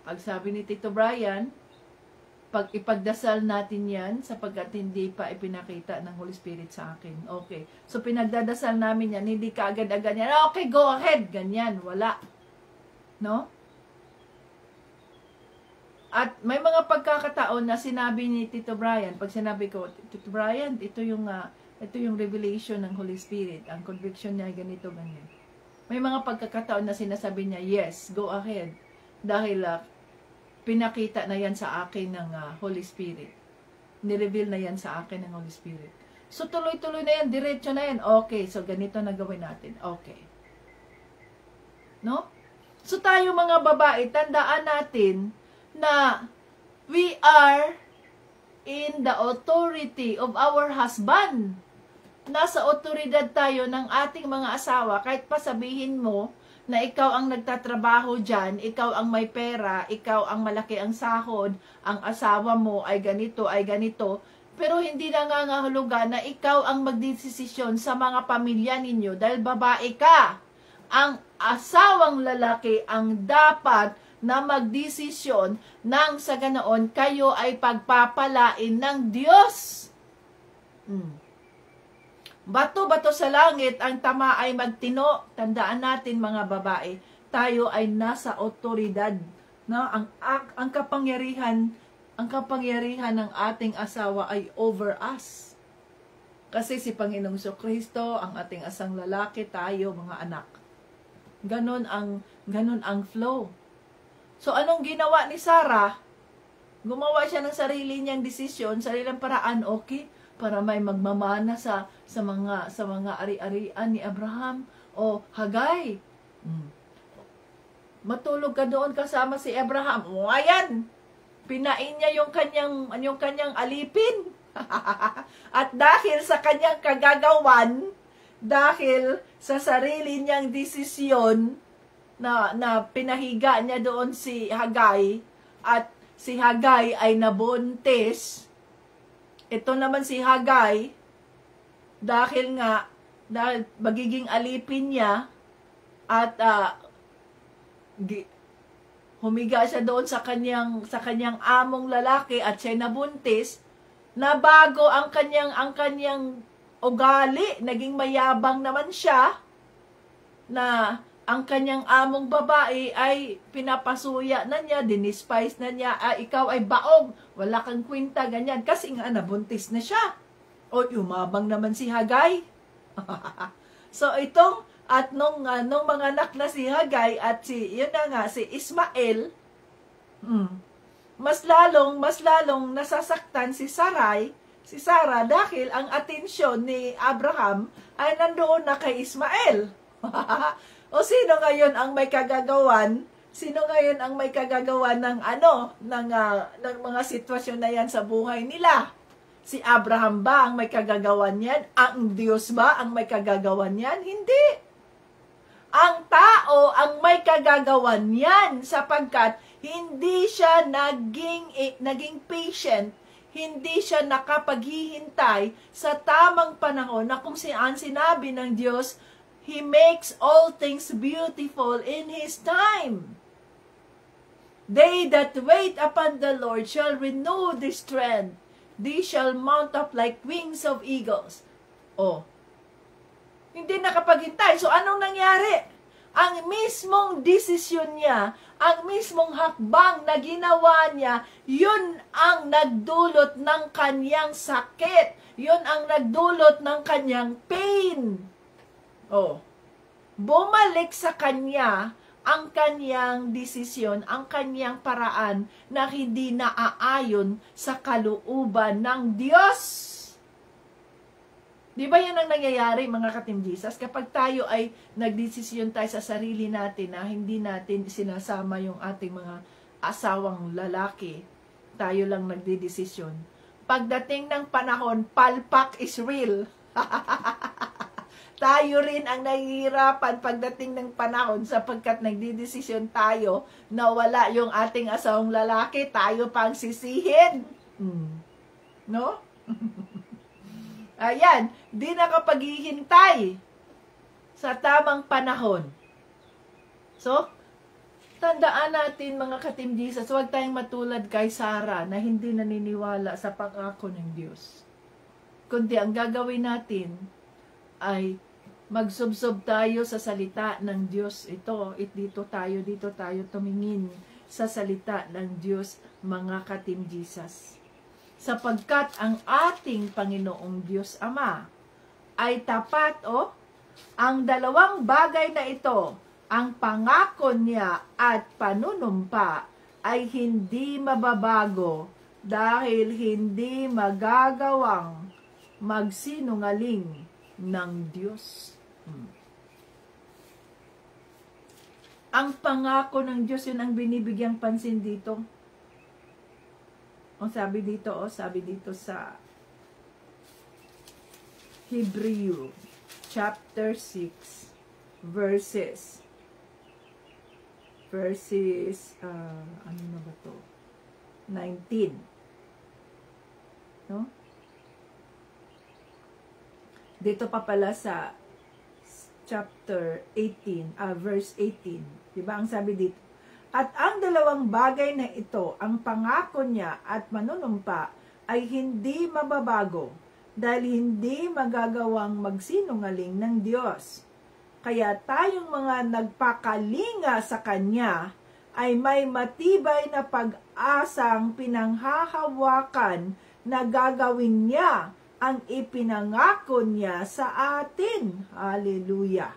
Pag sabi ni Tito Brian, pag ipagdasal natin yan sapagkat hindi pa ipinakita ng Holy Spirit sa akin. Okay. So, pinagdadasal namin yan. Hindi ka agad-agad yan. Okay, go ahead. Ganyan. Wala. No? At may mga pagkakataon na sinabi ni Tito Brian, pag sinabi ko, Tito Brian, ito yung revelation ng Holy Spirit. Ang conviction niya ay ganito, ganyan. May mga pagkakataon na sinasabi niya, yes, go ahead. Dahil pinakita na yan sa akin ng Holy Spirit. Nireveal na yan sa akin ng Holy Spirit. So, tuloy-tuloy na yan, diretso na yan. Okay, so ganito na gawin natin. Okay. No? So, tayo mga babae, tandaan natin na we are in the authority of our husband. Nasa otoridad tayo ng ating mga asawa, kahit pa sabihin mo, na ikaw ang nagtatrabaho dyan, ikaw ang may pera, ikaw ang malaki ang sahod, ang asawa mo ay ganito, pero hindi nangangahulugan na ikaw ang magdesisyon sa mga pamilya ninyo dahil babae ka. Ang asawang lalaki ang dapat na magdesisyon nang sa ganoon kayo ay pagpapalain ng Diyos. Bato-bato sa langit, ang tama ay magtino. Tandaan natin mga babae, tayo ay nasa otoridad. No? Ang kapangyarihan ng ating asawa ay over us. Kasi si Panginoong Kristo, ang ating asang lalaki, tayo mga anak. Ganon ang flow. So anong ginawa ni Sarah? Gumawa siya ng sarili niyang desisyon, sariling paraan, okay? Para may magmamana sa mga ari-arian ni Abraham o Hagay. Matulog ka doon kasama si Abraham. O ayan, pinain niya yung kanyang alipin. At dahil sa kanyang kagagawan, dahil sa sarili niyang desisyon na pinahiga niya doon si Hagay at si Hagay ay nabuntis. Ito naman si Hagay, dahil magiging alipin niya at humiga siya doon sa kanyang among lalaki at siya nabuntis, nabago ang kanyang ugali, naging mayabang naman siya, na ang kanyang among babae ay pinapasuya na niya, dinispice na niya, ikaw ay baog, wala kang kwenta, ganyan. Kasi nga, nabuntis na siya. O, umabang naman si Hagay. So, nung mga anak na si Hagay at si Ismael, mas lalong nasasaktan si Sarah dahil ang atensyon ni Abraham ay nandoon na kay Ismael. O sino ngayon ang may kagagawan? Sino ngayon ang may kagagawan ng mga sitwasyon na yan sa buhay nila? Si Abraham ba ang may kagagawan yan? Ang Diyos ba ang may kagagawan yan? Hindi. Ang tao ang may kagagawan yan sapagkat hindi siya naging patient, hindi siya nakapaghihintay sa tamang panahon na kung saan sinabi ng Diyos, He makes all things beautiful in His time. They that wait upon the Lord shall renew their strength. They shall mount up like wings of eagles. Oh, hindi nakapaghintay. So, anong nangyari? Ang mismong desisyon niya, ang mismong hakbang na ginawa niya, yun ang nagdulot ng kanyang sakit. Yun ang nagdulot ng kanyang pain. Oh. Bumalik sa kanya ang kanyang desisyon, ang kanyang paraan na hindi naaayon sa kalooban ng Diyos. Di ba yan ang nangyayari, mga ka-Team Jesus? Kapag tayo ay nagdesisyon tayo sa sarili natin na hindi natin sinasama yung ating mga asawang lalaki, tayo lang nagdedesisyon. Pagdating ng panahon, palpak is real. Tayo rin ang nahihirapan pagdating ng panahon sapagkat nagdedesisyon tayo na wala yung ating asawang lalaki, tayo pang sisihin. No? Ayan, di nakapaghihintay sa tamang panahon. So, tandaan natin mga ka-Team Jesus, huwag tayong matulad kay Sarah na hindi naniniwala sa pangako ng Diyos. Kundi ang gagawin natin ay magsubsob tayo sa salita ng Diyos. Dito tayo tumingin sa salita ng Diyos, mga ka-Team Jesus. Sapagkat ang ating Panginoong Diyos Ama ay tapat, ang dalawang bagay na ito, ang pangako niya at panunumpa ay hindi mababago dahil hindi magagawang magsinungaling ng Diyos. Ang pangako ng Diyos, yun ang binibigyang pansin dito. Sabi dito sa Hebrew chapter 6 verses ano na ba to? 19. No? Dito pa pala sa chapter 18, verse 18. Diba ang sabi dito? At ang dalawang bagay na ito, ang pangako niya at manunumpa, ay hindi mababago dahil hindi magagawang magsinungaling ng Diyos. Kaya tayong mga nagpakalinga sa Kanya ay may matibay na pag-asang pinanghahawakan na gagawin niya ang ipinangako niya sa atin. Hallelujah!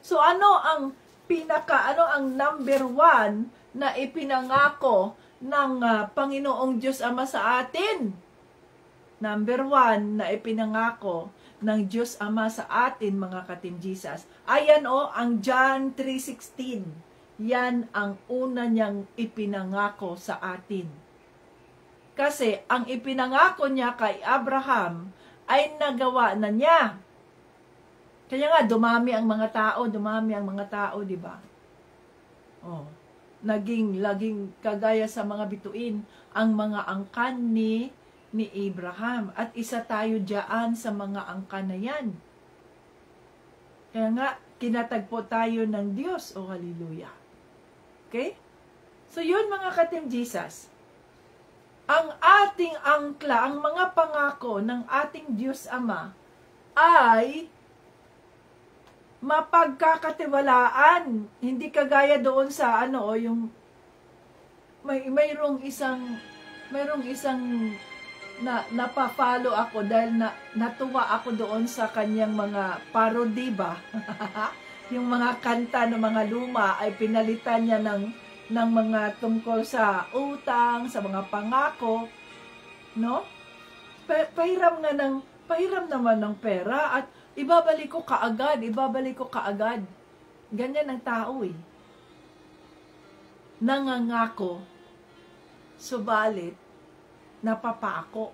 So ano ang ang number 1 na ipinangako ng Panginoong Diyos Ama sa atin? Number 1 na ipinangako ng Diyos Ama sa atin, mga ka-Team Jesus. Ayan ang John 3:16. Yan ang una niyang ipinangako sa atin. Kasi ang ipinangako niya kay Abraham ay nagawa na niya. Kaya nga, dumami ang mga tao, di ba? Laging kagaya sa mga bituin, ang mga angkan ni Abraham. At isa tayo diyan sa mga angkan na yan. Kaya nga, kinatagpo tayo ng Diyos, hallelujah. Okay? So yun, mga ka-Team Jesus. Ang ating angkla, ang mga pangako ng ating Diyos Ama ay mapagkakatiwalaan. Hindi kagaya doon sa yung mayroong isang napapalo ako dahil natuwa ako doon sa kanyang mga parody ba. Yung mga kanta ng mga luma ay pinalitan niya ng mga tungkol sa utang, sa mga pangako, no? Pahiram naman ng pera at ibabalik ko kaagad. Ganyan ang tao Nangangako, subalit, napapako.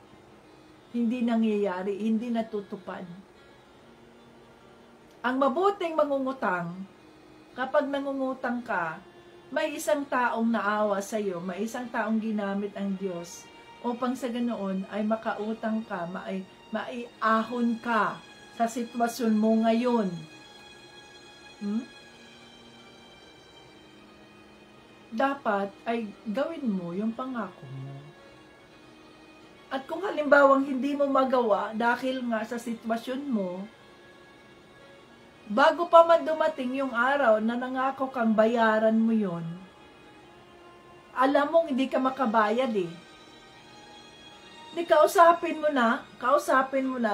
Hindi nangyayari, hindi natutupad. Ang mabuting mangungutang, kapag nangungutang ka, may isang taong naawa sa iyo, may isang taong ginamit ang Diyos upang sa ganoon ay makautang ka, maiahon ka sa sitwasyon mo ngayon. Dapat ay gawin mo yung pangako mo. At kung halimbawang hindi mo magawa dahil nga sa sitwasyon mo, bago pa man dumating yung araw na nangako kang bayaran mo yon, alam mong hindi ka makabayad eh. Di kausapin mo na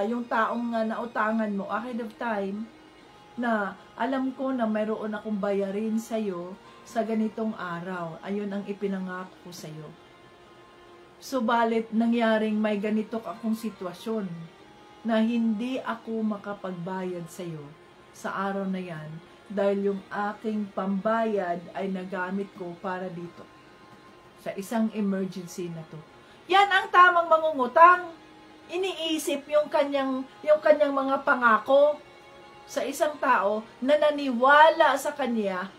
yung taong nautangan mo ahead of time na alam ko na mayroon akong bayarin sa'yo sa ganitong araw. Ayun ang ipinangako ko sa'yo. Subalit nangyaring may ganito akong sitwasyon na hindi ako makapagbayad sa'yo sa araw na yan dahil yung aking pambayad ay nagamit ko para dito sa isang emergency na to. Yan ang tamang mangungutang. Iniisip yung kanyang mga pangako sa isang tao na naniwala sa kanya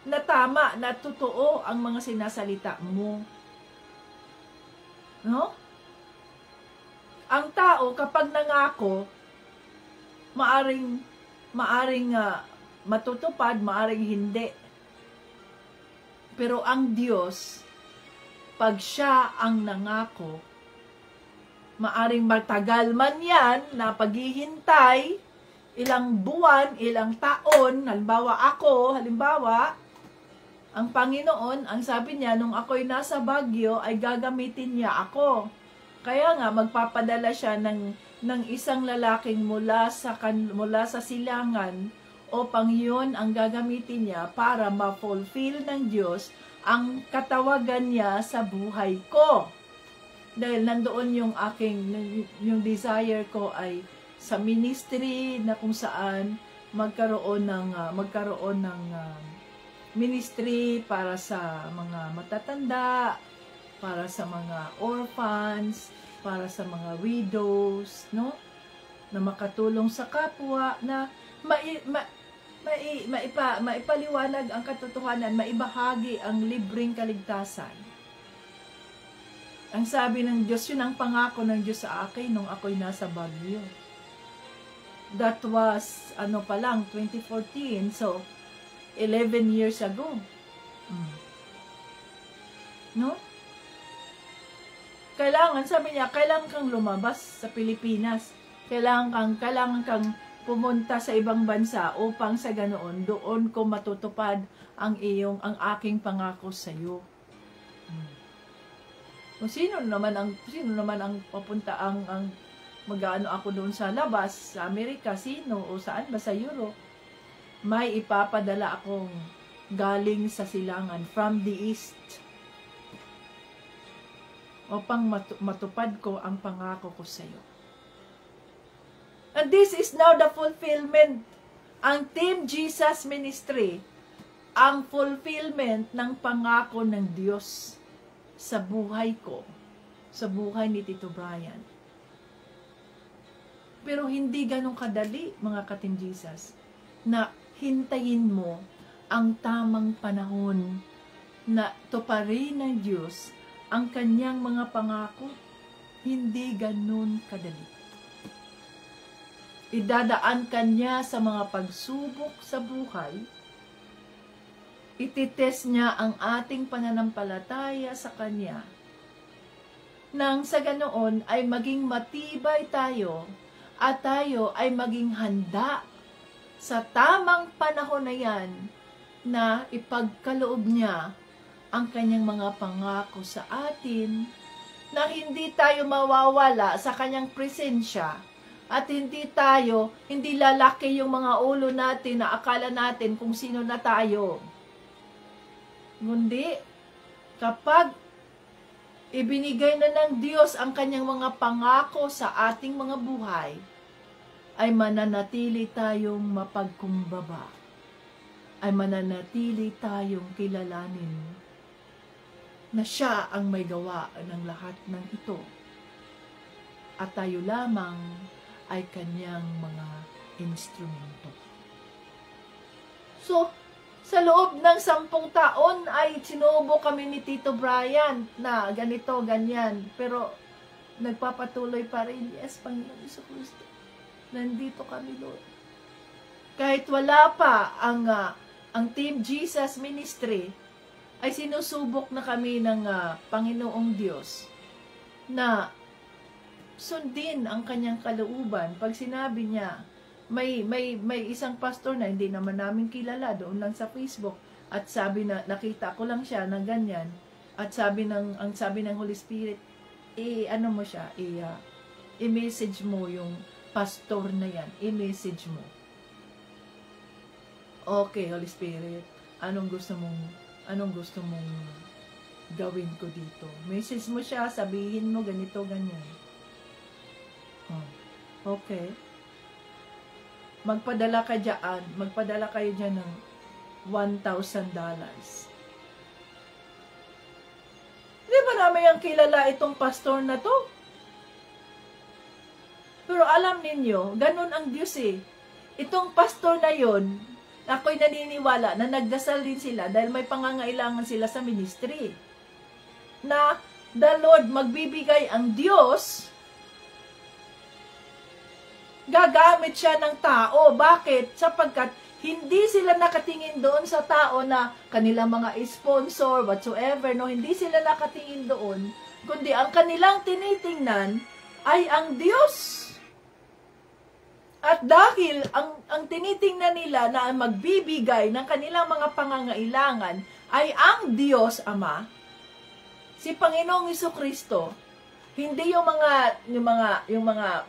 na tama, na totoo ang mga sinasalita mo. No? Ang tao kapag nangako, maaring matutupad, maaring hindi. Pero ang Diyos, pag siya ang nangako, maaring matagal man yan na paghihintay, ilang buwan, ilang taon, halimbawa, ang Panginoon, ang sabi niya, nung ako'y nasa Baguio, ay gagamitin niya ako. Kaya nga, magpapadala siya ng isang lalaking mula sa silangan, upang yun ang gagamitin niya para ma-fulfill ng Diyos ang katawagan niya sa buhay ko. Dahil nandoon yung desire ko ay sa ministry na kung saan magkaroon ng ministry para sa mga matatanda, para sa mga orphans, para sa mga widows, no? Na makatulong sa kapwa, na maipaliwanag ang katotohanan, maibahagi ang libreng kaligtasan. Ang sabi ng Diyos, yun ang pangako ng Diyos sa akin nung ako'y nasa Baguio. That was, 2014. So, 11 years ago. No? Sabi niya, kailangan kang lumabas sa Pilipinas. Kailangan kang pumunta sa ibang bansa upang sa ganoon doon ko matutupad ang aking pangako sa iyo. Kung sino naman ang papunta ang mag-aano ako doon sa labas, sa Amerika, o saan ba, sa Europe, may ipapadala akong galing sa silangan from the east upang matupad ko ang pangako ko sa iyo. And this is now the fulfillment. Ang Team Jesus Ministry, ang fulfillment ng pangako ng Diyos sa buhay ko, sa buhay ni Tito Brian. Pero hindi ganun kadali, mga ka-Team Jesus, na hintayin mo ang tamang panahon na tuparin ng Diyos ang kanyang mga pangako. Hindi ganun kadali. Idadaan kanya sa mga pagsubok sa buhay. Ititest niya ang ating pananampalataya sa kanya. Nang sa ganoon ay maging matibay tayo at tayo ay maging handa sa tamang panahon na yan na ipagkaloob niya ang kanyang mga pangako sa atin, na hindi tayo mawawala sa kanyang presensya. At hindi lalaki yung mga ulo natin na akala natin kung sino na tayo. Ngundi, kapag ibinigay na ng Diyos ang kanyang mga pangako sa ating mga buhay, ay mananatili tayong mapagkumbaba. Ay mananatili tayong kilalanin na siya ang may gawa ng lahat ng ito. At tayo lamang ay kanyang mga instrumento. So, sa loob ng 10 taon ay sinubo kami ni Tito Brian na ganito, ganyan. Pero, nagpapatuloy pa rin. Yes, Panginoon Jesucristo. Nandito kami, Lord. Kahit wala pa ang Team Jesus Ministry, ay sinusubok na kami ng Panginoong Diyos na sundin ang kanyang kalooban. Pag sinabi niya may isang pastor na hindi naman namin kilala doon lang sa Facebook, at sabi na nakita ko lang siya na ganyan, at ang sabi ng Holy Spirit, ano mo siya, i-message mo yung pastor na yan, i-message mo. Okay, Holy Spirit, anong gusto mong gawin ko dito? Message mo siya, sabihin mo ganito, ganyan. Okay. Magpadala kayo dyan ng $1,000. Hindi ba namin ang kilala itong pastor na to? Pero alam ninyo, ganun ang Diyos eh. Itong pastor na yon, ako'y naniniwala na nagdasal din sila dahil may pangangailangan sila sa ministry. Na the Lord magbibigay ang Diyos, gagamit siya ng tao. Bakit? Sapagkat hindi sila nakatingin doon sa tao na kanilang mga sponsor, whatsoever, no? Hindi sila nakatingin doon, kundi ang kanilang tinitingnan ay ang Diyos. At dahil ang tinitingnan nila na magbibigay ng kanilang mga pangangailangan ay ang Diyos Ama, si Panginoong Jesucristo, hindi yung mga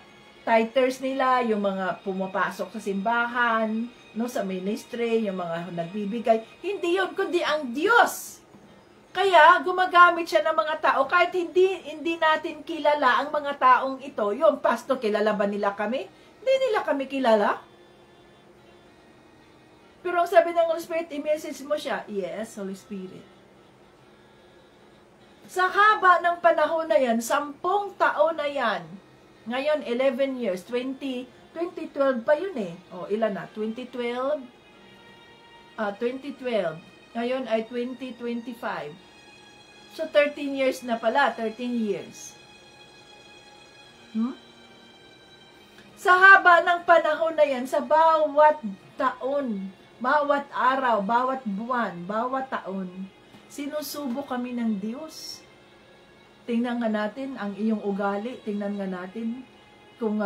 tithers nila, yung mga pumapasok sa simbahan, no, sa ministry, yung mga nagbibigay, hindi yun, kundi ang Diyos. Kaya gumagamit siya ng mga tao kahit hindi natin kilala ang mga taong ito. Yung pastor, kilala ba nila kami? Hindi nila kami kilala. Pero ang sabi ng Holy Spirit, i-message mo siya, yes, Holy Spirit. Sa haba ng panahon na yan, 10 taon na yan, ngayon, 11 years, 2012 pa yun eh. O, ilan na? 2012. Ngayon ay 2025. So, 13 years na pala. 13 years. Sa haba ng panahon na yan, sa bawat taon, bawat araw, bawat buwan, bawat taon, sinusubok kami ng Diyos. Tingnan nga natin ang iyong ugali. Tingnan nga natin kung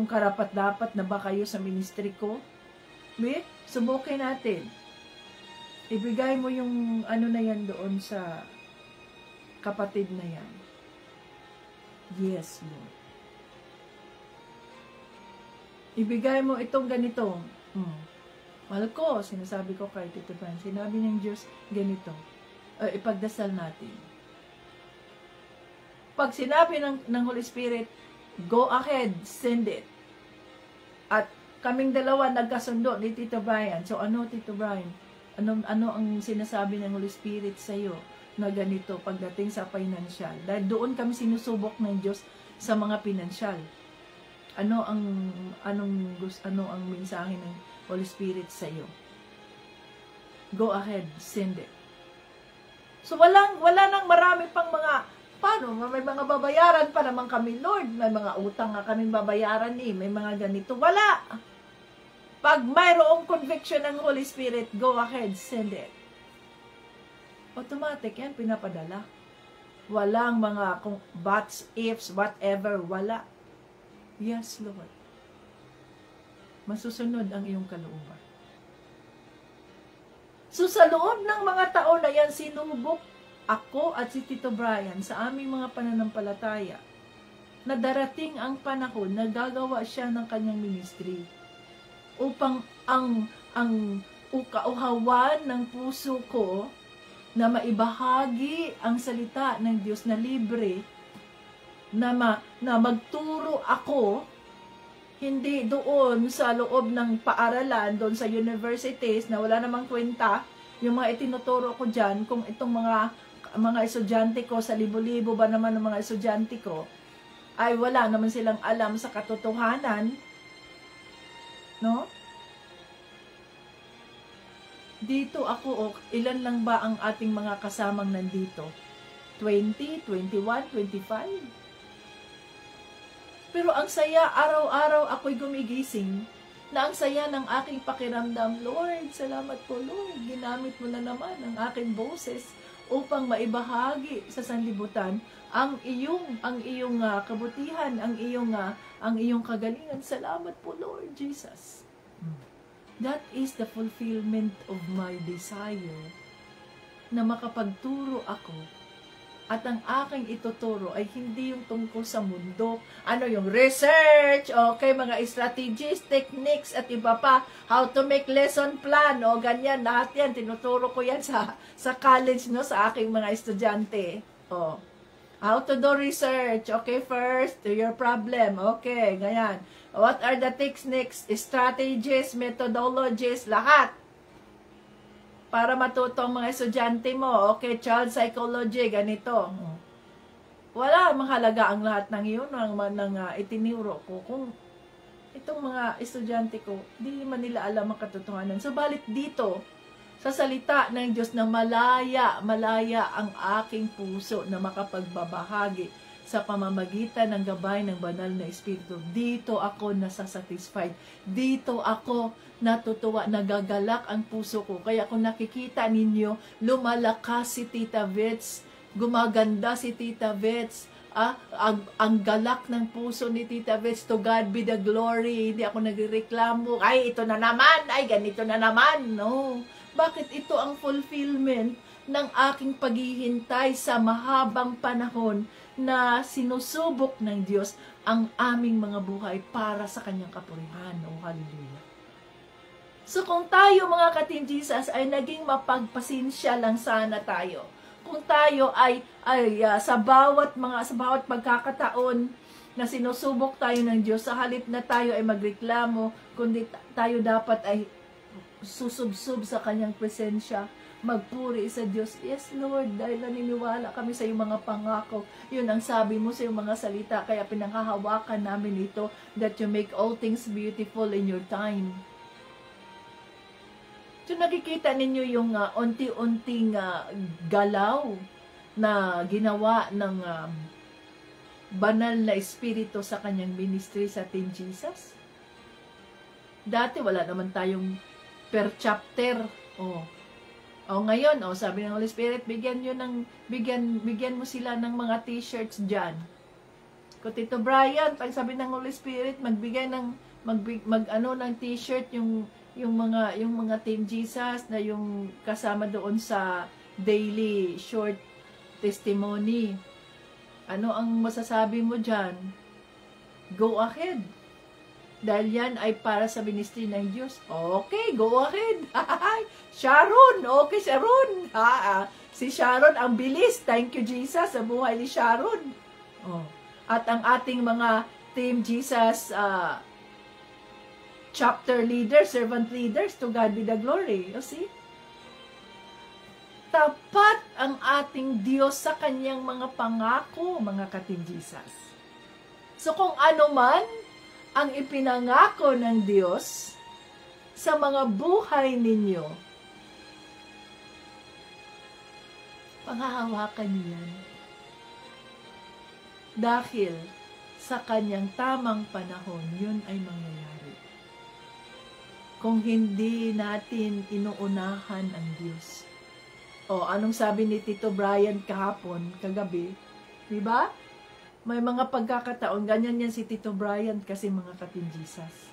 karapat-dapat na ba kayo sa ministry ko. Subukin natin. Ibigay mo yung ano na yan doon sa kapatid na yan. Yes, Lord. Ibigay mo itong ganito. Mahal ko, sinasabi ko kay Tito Brian, sinabi ng Diyos ganito. Ipagdasal natin. Pag sinabi ng Holy Spirit, go ahead, send it. At kaming dalawa nagkasundo ni Tito Brian. So ano, Tito Brian? Ano ang sinasabi ng Holy Spirit sa iyo na ganito pagdating sa financial? Dahil doon kami sinusubok ng Diyos sa mga financial. Ano ang mensahe ng Holy Spirit sa iyo? Go ahead, send it. So wala nang marami pang mga paano? May mga babayaran pa naman kami, Lord. May mga utang nga kaming babayaran eh. May mga ganito. Wala. Pag mayroong conviction ng Holy Spirit, go ahead, send it. Automatic yan, pinapadala. Walang mga buts, ifs, whatever, wala. Yes, Lord. Masusunod ang iyong kalooban. So sa loob ng mga taon na yan, sinubok ako at si Tito Brian sa aming mga pananampalataya na darating ang panahon na gagawa siya ng kanyang ministry upang ang kauhawan ng puso ko na maibahagi ang salita ng Diyos na libre, na magturo ako, hindi doon sa loob ng paaralan, doon sa universities na wala namang kwenta, yung mga itinuturo ko dyan, kung itong mga estudyante ko, sa libo-libo ba naman ng mga estudyante ko, ay wala naman silang alam sa katotohanan, no? Dito ako, ilan lang ba ang ating mga kasamang nandito? 20, 21, 25? Pero ang saya, araw-araw ako'y gumigising na ang saya ng aking pakiramdam. Lord, salamat po, Lord. Ginamit mo na naman ang aking boses upang maibahagi sa sanlibutan ang iyong kabutihan, ang iyong kagalingan. Salamat po, Lord Jesus. That is the fulfillment of my desire, na makapagturo ako at ang aking ituturo ay hindi yung tungkol sa mundo. Ano yung research, okay, mga strategies, techniques, at iba pa, how to make lesson plan, o ganyan, lahat yan, tinuturo ko yan sa college, no, sa aking mga estudyante. O, how to do research, okay, first, to your problem, okay, ganyan. What are the techniques, strategies, methodologies, lahat. Para matuto ang mga estudyante mo, okay, child psychology, ganito. Wala, mahalaga ang lahat ng iyon, ng itinuro ko. Kung itong mga estudyante ko, di man nila alam ang katotohanan. So, balit dito, sa salita ng Diyos na malaya ang aking puso na makapagbabahagi sa pamamagitan ng gabay ng banal na Espiritu. Dito ako nasasatisfied. Dito ako natutuwa, nagagalak ang puso ko. Kaya kung nakikita ninyo, lumalakas si Tita Vets, gumaganda si Tita Vets, ang galak ng puso ni Tita Vets, to God be the glory. Hindi ako nagreklamo, ay ito na naman, ay ganito na naman. No. Bakit ito ang fulfillment ng aking paghihintay sa mahabang panahon na sinusubok ng Diyos ang aming mga buhay para sa kanyang kapurihan. Oh, hallelujah. So kung tayo mga ka-Team Jesus ay naging mapagpasensya lang sana tayo. Kung tayo ay sa bawat pagkakataon na sinusubok tayo ng Diyos, sa halip na tayo ay magreklamo, kundi tayo dapat ay susubsub sa kanyang presensya, magpuri sa Diyos. Yes, Lord, dahil naniniwala kami sa iyong mga pangako. Yun ang sabi mo sa iyong mga salita, kaya pinanghahawakan namin ito, that you make all things beautiful in your time. So, nakikita ninyo yung unti-unting galaw na ginawa ng banal na espiritu sa kanyang ministry sa Team Jesus. Dati, wala naman tayong per chapter. Ngayon, sabi ng Holy Spirit, bigyan mo sila ng mga t-shirts dyan. Kung Tito Brian, pag sabi ng Holy Spirit, magbigay ng ng t-shirt yung mga Team Jesus na yung kasama doon sa daily short testimony. Ano ang masasabi mo dyan? Go ahead. Dahil yan ay para sa ministry ng Diyos. Okay, go ahead. Sharon, okay, Sharon. Si Sharon, ang bilis. Thank you, Jesus, sa buhay ni Sharon. At ang ating mga Team Jesus chapter leaders, servant leaders, to God be the glory. You see? Tapat ang ating Diyos sa kanyang mga pangako, mga ka-Team Jesus. So kung ano man ang ipinangako ng Diyos sa mga buhay ninyo, panghahawakan niyan. Dahil sa kanyang tamang panahon, yun ay mangyayari. Kung hindi natin inuunahan ang Diyos. Anong sabi ni Tito Brian kagabi? Diba? May mga pagkakataon, ganyan yan si Tito Brian kasi mga ka-Team Jesus.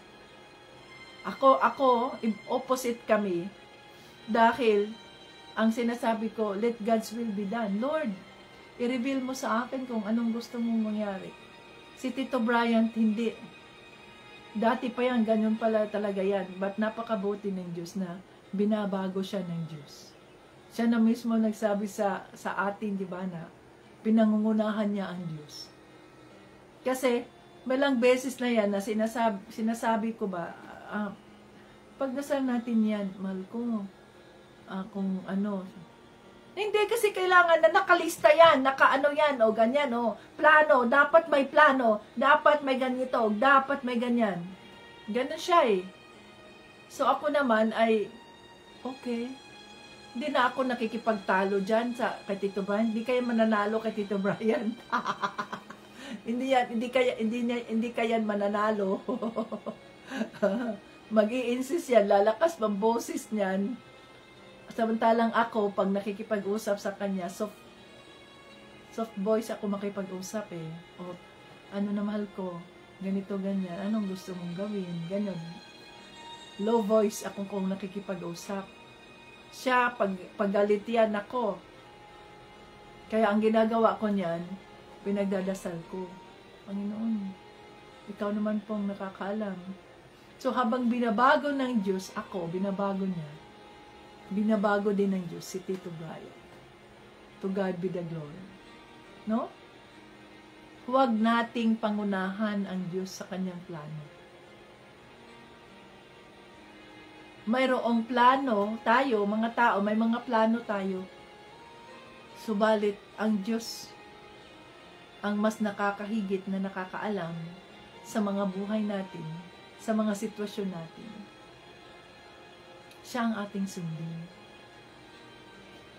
Ako, opposite kami. Dahil, ang sinasabi ko, let God's will be done. Lord, i-reveal mo sa akin kung anong gusto mong mangyari. Si Tito Brian, hindi. Dati pa yan, ganyan pala talaga yan. But napakabuti ng Diyos na binabago siya ng Diyos. Siya na mismo nagsabi sa atin, di ba, na pinangungunahan niya ang Diyos. Kasi, malang beses na yan na sinasabi ko ba, pagdasal natin yan, mahal ko, kung ano, hindi kasi kailangan na nakalista yan, yan, ganyan, plano, dapat may plano, dapat may ganito, dapat may ganyan. Ganun siya eh. So ako naman ay, okay, hindi na ako nakikipagtalo dyan kay Tito Brian, hindi kayo mananalo kay Tito Brian. hindi kaya mananalo. Mag-i-insist yan, lalakas ang boses niyan. Samantalang ako, pag nakikipag-usap sa kanya, soft voice ako makipag-usap eh. O, ano na mahal ko, ganito, ganyan, anong gusto mong gawin, ganyan. Low voice ako kung nakikipag-usap. Siya, paggalit yan ako. Kaya ang ginagawa ko niyan, pinagdadasal ko. Panginoon, ikaw naman pong nakakaalam. So, habang binabago ng Diyos, ako, binabago niya. Binabago din ng Diyos si Tito Brian. To God be the glory. No? Huwag nating pangunahan ang Diyos sa kanyang plano. Mayroong plano tayo, mga tao, may mga plano tayo. Subalit, ang Diyos ang mas nakakahigit na nakakaalam sa mga buhay natin, sa mga sitwasyon natin. Siya ang ating sundin.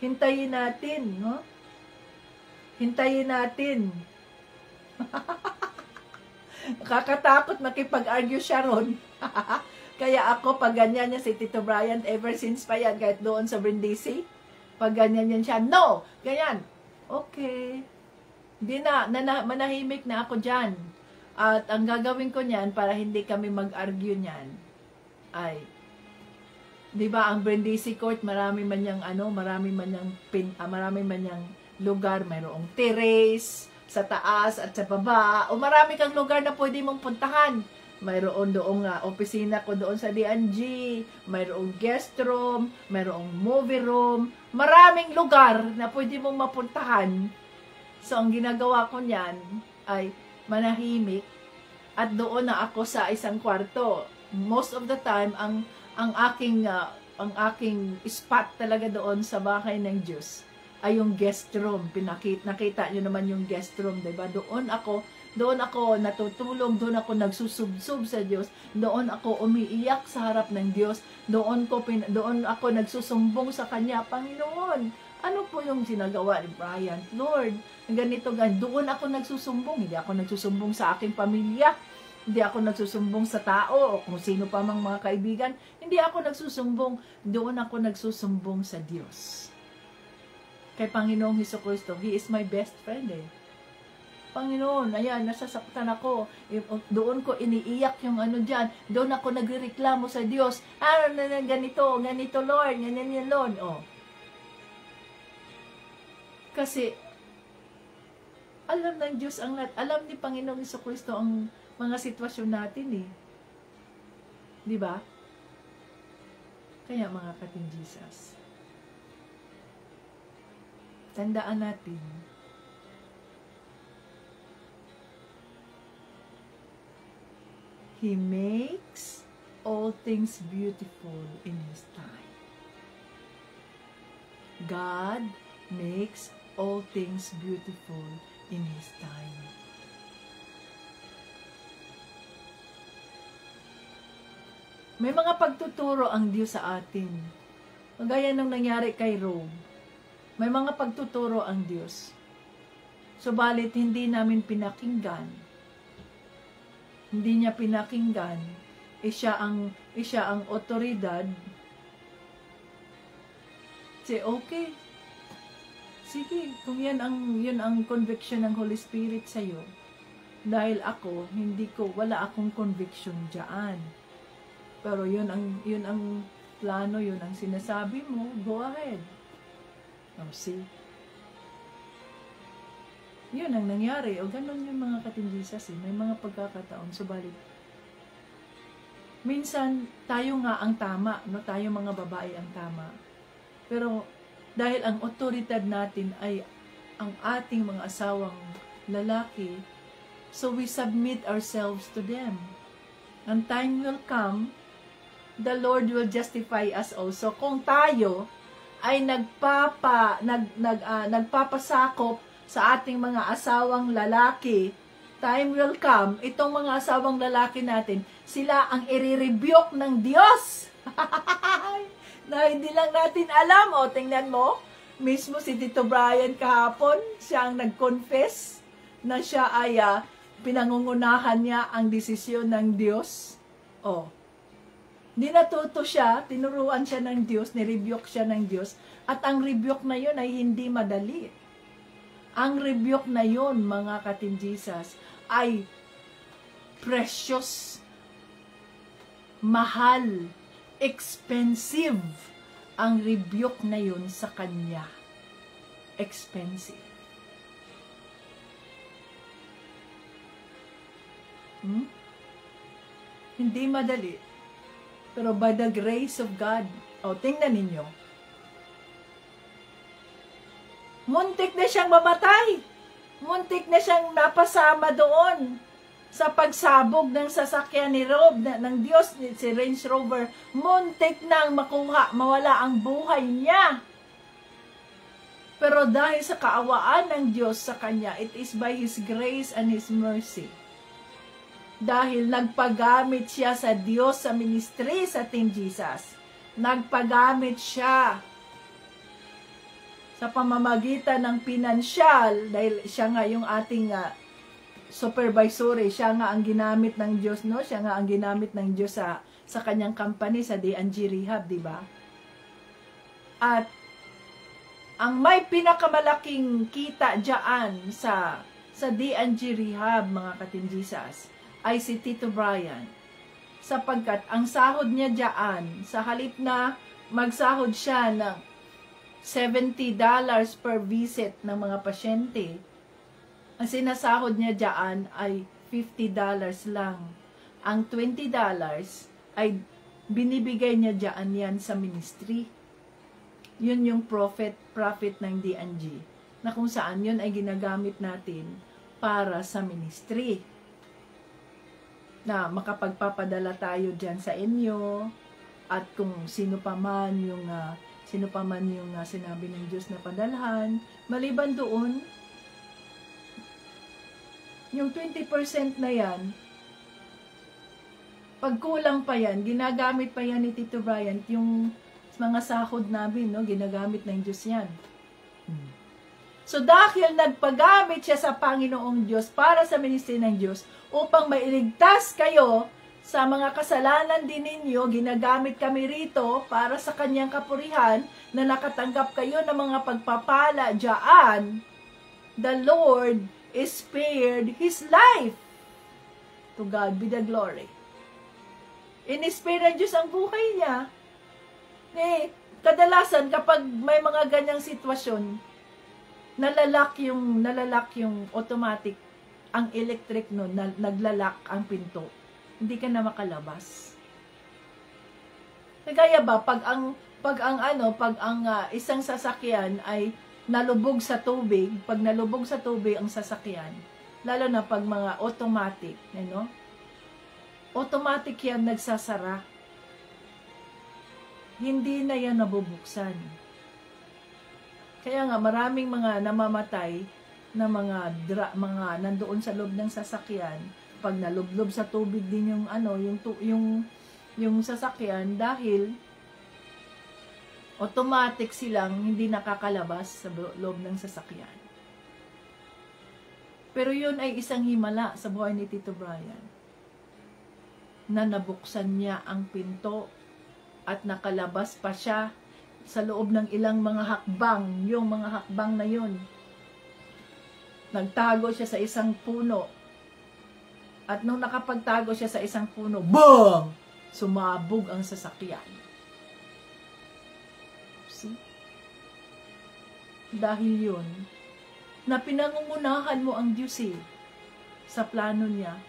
Hintayin natin, no? Hintayin natin. Nakakatakot makipag-argue siya ron. Kaya ako, pag ganyan niya si Tito Brian, ever since pa yan, kahit doon sa Brindisi, pag ganyan yan siya, no! Ganyan. Okay. Hindi manahimik na ako dyan. At ang gagawin ko niyan, para hindi kami mag-argue niyan, ay, di ba, ang Brindisi Court, marami man niyang lugar, mayroong terrace, sa taas at sa baba, o marami kang lugar na pwede mong puntahan. Mayroon doong opisina ko doon sa DNG, mayroong guest room, mayroong movie room, maraming lugar na pwede mong mapuntahan. So, ang ginagawa ko niyan ay manahimik at doon na ako sa isang kwarto. Most of the time, ang aking spot talaga doon sa bahay ng Diyos ay yung guest room. Nakita nyo naman yung guest room, diba? Doon ako natutulog, doon ako nagsusubsub sa Diyos, doon ako umiiyak sa harap ng Diyos, doon ako nagsusumbong sa Kanya, Panginoon, ano po yung sinagawa ni Brian? Lord, ganito. Doon ako nagsusumbong. Hindi ako nagsusumbong sa aking pamilya. Hindi ako nagsusumbong sa tao o kung sino pa mang mga kaibigan. Hindi ako nagsusumbong. Doon ako nagsusumbong sa Diyos. Kay Panginoong Hesukristo, He is my best friend eh. Panginoon, ayan, nasasaktan ako. Doon ko iniiyak yung dyan. Doon ako nagrereklamo sa Diyos. Ganito Lord, ganyan Lord. Oh. Kasi, alam ng Diyos alam ni Panginoong Hesukristo ang mga sitwasyon natin eh. Di ba? Kaya mga kating Jesus, tandaan natin, He makes all things beautiful in His time. God makes all things beautiful in His time. May mga pagtuturo ang Diyos sa atin. Gaya ng nangyari kay Rome. May mga pagtuturo ang Diyos. Subalit hindi namin pinakinggan. Hindi niya pinakinggan. Siya ang otoridad. Say, okay. Sige, kung yun ang conviction ng Holy Spirit sa iyo. Dahil ako, wala akong conviction diyan. Pero yun ang plano, yun ang sinasabi mo, go ahead. Oh, see? Yun ang nangyari. O ganun yung mga katinjisas eh. May mga pagkakataon. Subalit, minsan, tayo nga ang tama. No? Tayo mga babae ang tama. Pero, dahil ang otoridad natin ay ang ating mga asawang lalaki, so we submit ourselves to them. And time will come, the Lord will justify us also. Kung tayo ay nagpapasakop sa ating mga asawang lalaki, time will come, itong mga asawang lalaki natin, sila ang i-rebuke ng Diyos. Na hindi lang natin alam. O, tingnan mo, mismo si Tito Brian kahapon, siya ang nag-confess na siya ay pinangungunahan niya ang desisyon ng Diyos. O, Di natuto siya, tinuruan siya ng Diyos, nirebuke siya ng Diyos, at ang rebuke na yun ay hindi madali. Ang rebuke na yun, mga ka-Team Jesus, ay precious, mahal, expensive. Ang rebuke na yun sa kanya. Expensive. Hindi madali. Pero by the grace of God, tingnan ninyo. Muntik na siyang mamatay. Muntik na siyang napasama doon sa pagsabog ng sasakyan ni Rob, ng Diyos, si Range Rover. Muntik nang mawala ang buhay niya. Pero dahil sa kaawaan ng Diyos sa kanya, it is by His grace and His mercy. Dahil nagpagamit siya sa Diyos sa ministry sa Team Jesus. Nagpagamit siya sa pamamagitan ng pinansyal, dahil siya nga yung ating supervisory, siya nga ang ginamit ng Diyos, no? Siya nga ang ginamit ng Diyos sa kanyang company, sa D&G Rehab, di ba? At ang may pinakamalaking kita diyan sa D&G Rehab, mga ka-Team Jesus, ay si Tito Brian. Sapagkat ang sahod niya diyan, sa halip na magsahod siya ng $70 per visit ng mga pasyente, ang sinasahod niya diyan ay $50 lang. Ang $20 ay binibigay niya diyan yan sa ministry. Yun yung profit ng D&G, na kung saan yun ay ginagamit natin para sa ministry. Na makapagpapadala tayo dyan sa inyo, at kung sino pa man yung sinabi ng Diyos na padalhan, maliban doon, yung 20% na yan, pag kulang pa yan, ginagamit pa yan ni Tito Brian, yung mga sahod namin, no, ginagamit ng Diyos yan. So dahil nagpagamit siya sa Panginoong Diyos para sa ministry ng Diyos, upang mailigtas kayo sa mga kasalanan din ninyo, ginagamit kami rito para sa kanyang kapurihan, na nakatanggap kayo ng mga pagpapala dyan. The Lord spared His life. To God be the glory. In-spare ng Diyos ang buhay niya. Kadalasan kapag may mga ganyang sitwasyon, nalalak yung automatic, ang electric no, naglalak ang pinto. Hindi ka na makalabas. Kaya ba pag ang isang sasakyan ay nalubog sa tubig, pag nalubog sa tubig ang sasakyan, lalo na pag mga automatic, automatic yan nagsasara. Hindi na yan nabubuksan. Kaya nga maraming mga namamatay na mga nandoon sa loob ng sasakyan, pag nalublob sa tubig din yung sasakyan, dahil automatic silang hindi nakakalabas sa loob ng sasakyan. Pero yun ay isang himala sa buhay ni Tito Brian, na nabuksan niya ang pinto at nakalabas pa siya sa loob ng ilang mga hakbang. Yung mga hakbang na yun, nagtago siya sa isang puno. At nung nakapagtago siya sa isang puno, BOOM! Sumabog ang sasakyan. See? Dahil yun, na pinangungunahan mo ang Diyos sa plano niya.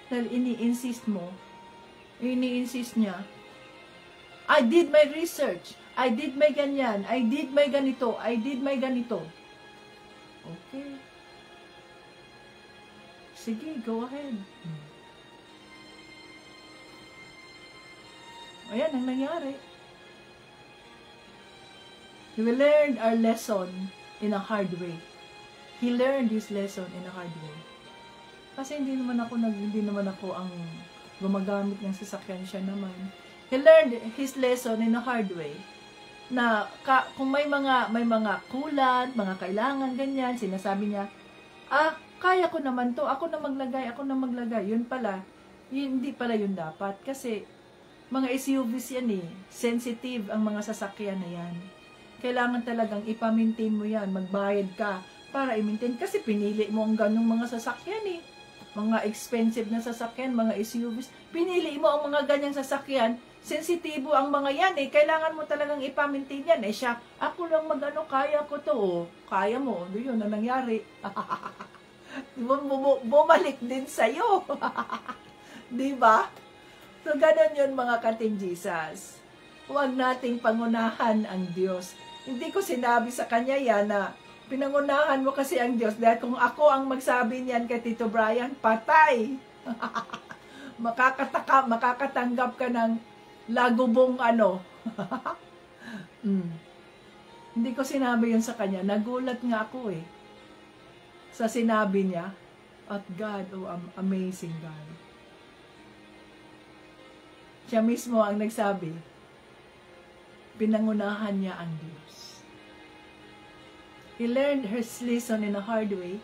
Dahil ini-insist niya, I did my research, I did my ganyan, I did my ganito, I did my ganito. Okay. Sige, go ahead. Ayan ang nangyari. We learned our lesson in a hard way. He learned his lesson in a hard way. Kasi hindi naman ako ang gumagamit ng sasakyan, siya naman. He learned his lesson in a hard way. Na kung may mga kulat, mga kailangan, ganyan, sinasabi niya, kaya ko naman to, ako na maglagay. Yun pala, hindi pala yun dapat. Kasi Mga SUVs yan eh. Sensitive ang mga sasakyan na yan. Kailangan talagang ipamintain mo yan. Magbayad ka para i-maintain. Kasi pinili mo ang ganong mga sasakyan eh. Mga expensive na sasakyan, mga SUVs. Pinili mo ang mga ganyang sasakyan. Sensitibo ang mga yan eh. Kailangan mo talagang ipamintain yan. Eh siya, ako lang magano, kaya ko to. Oh. Kaya mo. Ano yun na nangyari? Bumalik din sa'yo. Diba? So, ganun yun mga ka-Team Jesus. Huwag nating pangunahan ang Diyos. Hindi ko sinabi sa kanya yan na pinangunahan mo kasi ang Diyos. Dahil kung ako ang magsabi niyan kay Tito Brian, patay. Makakatanggap ka ng lagubong ano. Hindi ko sinabi yun sa kanya. Nagulat nga ako eh. Sa sinabi niya, at God, oh amazing God. Siya mismo ang nagsabi, pinangunahan niya ang Diyos. He learned his lesson in a hard way.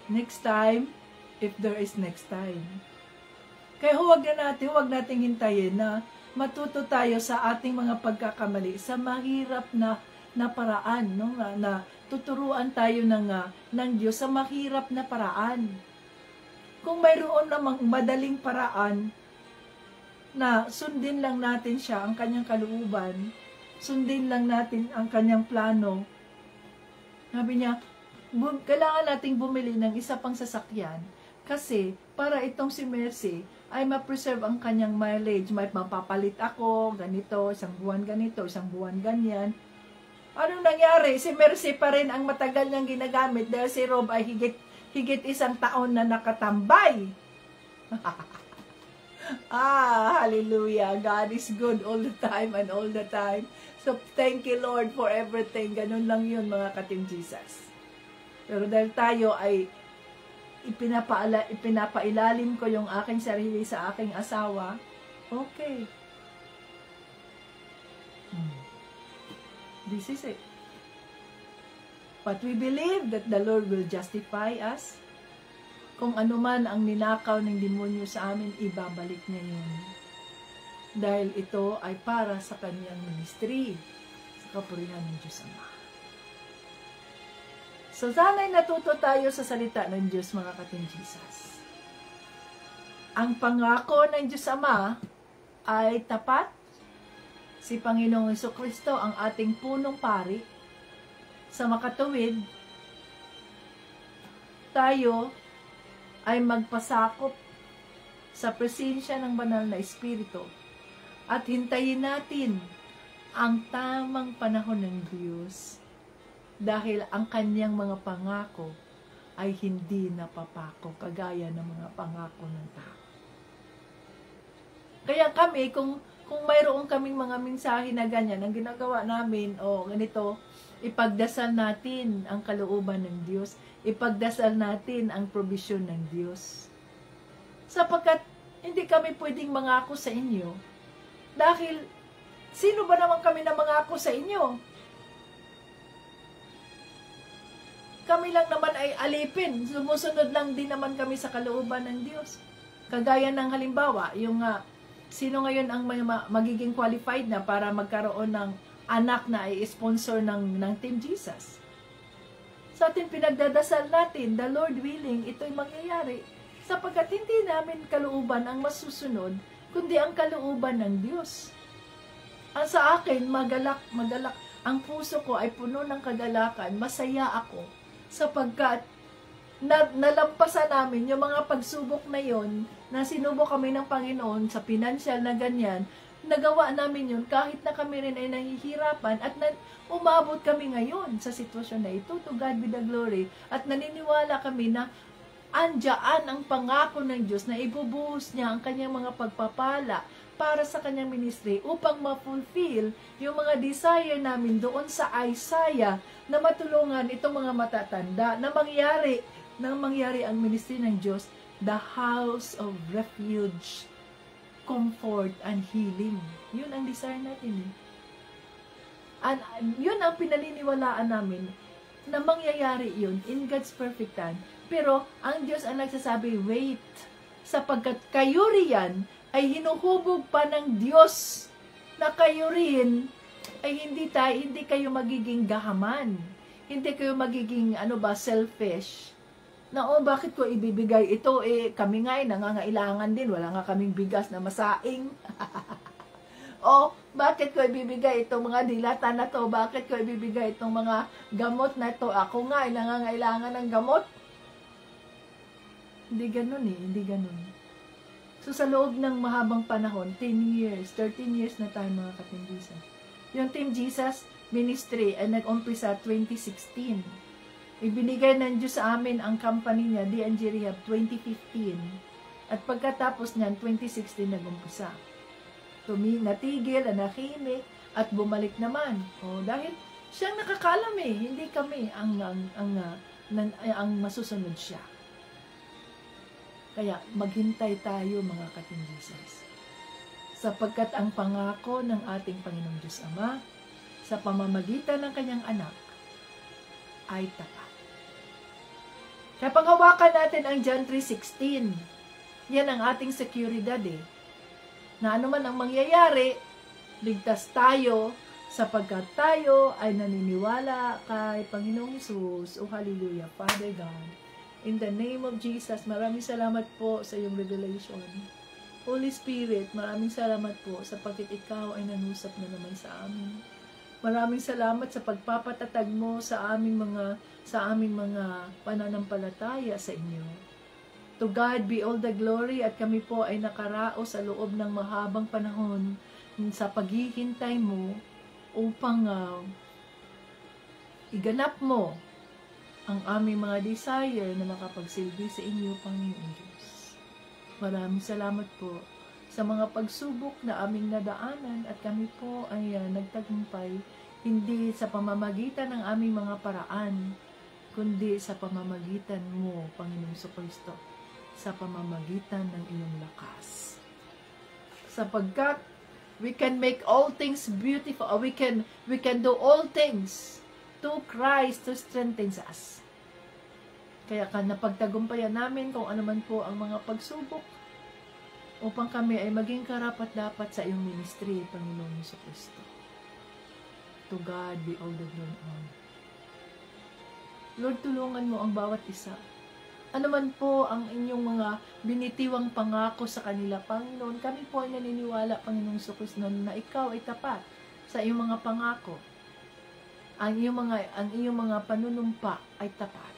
Next time, if there is next time. Kaya huwag nating hintayin na matuto tayo sa ating mga pagkakamali, sa mahirap na paraan, no? Na tuturuan tayo ng Diyos sa mahirap na paraan. Kung mayroon namang madaling paraan, na sundin lang natin siya, ang kanyang kalooban, sundin lang natin ang kanyang plano. Sabi niya, kailangan nating bumili ng isa pang sasakyan kasi para itong si Mercy ay ma-preserve ang kanyang mileage. May mapapalit ako, ganito, isang buwan ganito, isang buwan ganyan. Anong nangyari? Si Mercy pa rin ang matagal niyang ginagamit dahil si Rob ay higit isang taon na nakatambay. Hallelujah. God is good all the time and all the time. So, thank you Lord for everything. Ganun lang yun mga ka-Team Jesus. Pero dahil tayo ay ipinapailalim ko yung aking sarili sa aking asawa, okay. This is it. But we believe that the Lord will justify us. Kung ano man ang ninakaw ng demonyo sa amin, ibabalik niya yun. Dahil ito ay para sa kanyang ministry, sa kapurihan ng Diyos Ama. So, sana'y natuto tayo sa salita ng Diyos, mga ka-Team Jesus. Ang pangako ng Diyos Ama ay tapat. Si Panginoong Jesucristo ang ating punong pari. Sa makatuwid, tayo ay magpasakop sa presensya ng banal na Espiritu at hintayin natin ang tamang panahon ng Diyos dahil ang kanyang mga pangako ay hindi napapako kagaya ng mga pangako ng tao. Kaya kami, kung mayroong kaming mga mensahe na ganyan, ang ginagawa namin, ganito, ipagdasal natin ang kalooban ng Diyos. Ipagdasal natin ang probisyon ng Diyos. Sapagkat hindi kami pwedeng mangako sa inyo. Dahil, sino ba naman kami na mangako sa inyo? Kami lang naman ay alipin. Sumusunod lang din naman kami sa kalooban ng Diyos. Kagaya ng halimbawa, yung sino ngayon ang magiging qualified na para magkaroon ng anak na ay sponsor ng Team Jesus? Sa ating pinagdadasal natin, the Lord willing, ito'y mangyayari. Sapagkat hindi namin kalooban ang masusunod, kundi ang kalooban ng Diyos. Ang sa akin, magalak. Ang puso ko ay puno ng kagalakan. Masaya ako. Sapagkat nalampasan namin yung mga pagsubok na yon, na sinubok kami ng Panginoon sa pinansyal na ganyan, nagawa namin yun kahit na kami rin ay nahihirapan at umabot kami ngayon sa sitwasyon na ito. To God be the glory. At naniniwala kami na andyan ang pangako ng Diyos na ibubuhos niya ang kanyang mga pagpapala para sa kanyang ministry upang ma-fulfill yung mga desire namin doon sa Isaiah na matulungan itong mga matatanda na mangyari ang ministry ng Diyos, the house of refuge, comfort and healing. Yun ang desire natin eh. And yun ang pinaniniwalaan namin na mangyayari yun in God's perfect time. Pero ang Diyos ang nagsasabi, wait, sapagkat kayo riyan ay hinuhubog pa ng Diyos na kayo rin ay hindi kayo magiging gahaman. Hindi kayo magiging selfish. Na bakit ko ibibigay ito? Kami nga nangangailangan din. Wala nga kaming bigas na masaing. Bakit ko ibibigay itong mga dilata na to? Bakit ko ibibigay itong mga gamot na to? Ako nga nangangailangan ng gamot. Hindi ganun hindi ganun. So sa loob ng mahabang panahon, 10 years, 13 years na tayo mga ka-Team Jesus. Yung Team Jesus Ministry ay nag-umpisa 2016. Ibinigay ng Diyos sa amin ang company niya, D&G Rehab, 2015. At pagkatapos niyan, 2016 nag-umpisa. Natigil, nahimik, at bumalik naman. Dahil siyang nakakalam hindi kami ang masusunod siya. Kaya maghintay tayo mga ka-Team Jesus. Sapagkat ang pangako ng ating Panginoong Diyos Ama sa pamamagitan ng kanyang anak ay tapat. Kaya panghawakan natin ang John 3:16. Yan ang ating seguridad na anuman ang mangyayari, ligtas tayo sapagkat tayo ay naniniwala kay Panginoong Hesus. Hallelujah, Father God. In the name of Jesus, maraming salamat po sa iyong revelation. Holy Spirit, maraming salamat po sapagkat ikaw ay nanusap na naman sa amin. Maraming salamat sa pagpapatatag mo sa aming mga pananampalataya sa inyo. To God be all the glory at kami po ay nakaraos sa loob ng mahabang panahon sa paghihintay mo upang iganap mo ang aming mga desire na makapagsilbi sa inyo, Panginoon Diyos. Maraming salamat po sa mga pagsubok na aming nadaanan at kami po ay nagtagumpay hindi sa pamamagitan ng aming mga paraan, kundi sa pamamagitan mo, Panginoong Kristo, sa pamamagitan ng iyong lakas. Sapagkat we can make all things beautiful, we can do all things to Christ who strengthens us. Kaya napagtagumpayan namin kung ano man po ang mga pagsubok upang kami ay maging karapat-dapat sa iyong ministry, Panginoon Kristo. To God be all the glory and honor. Lord, tulungan mo ang bawat isa. Ano man po ang inyong mga binitiwang pangako sa kanila, Panginoon, kami po ay naniniwala, Panginoon Kristo, na ikaw ay tapat sa iyong mga pangako. Ang iyong mga panunumpa ay tapat.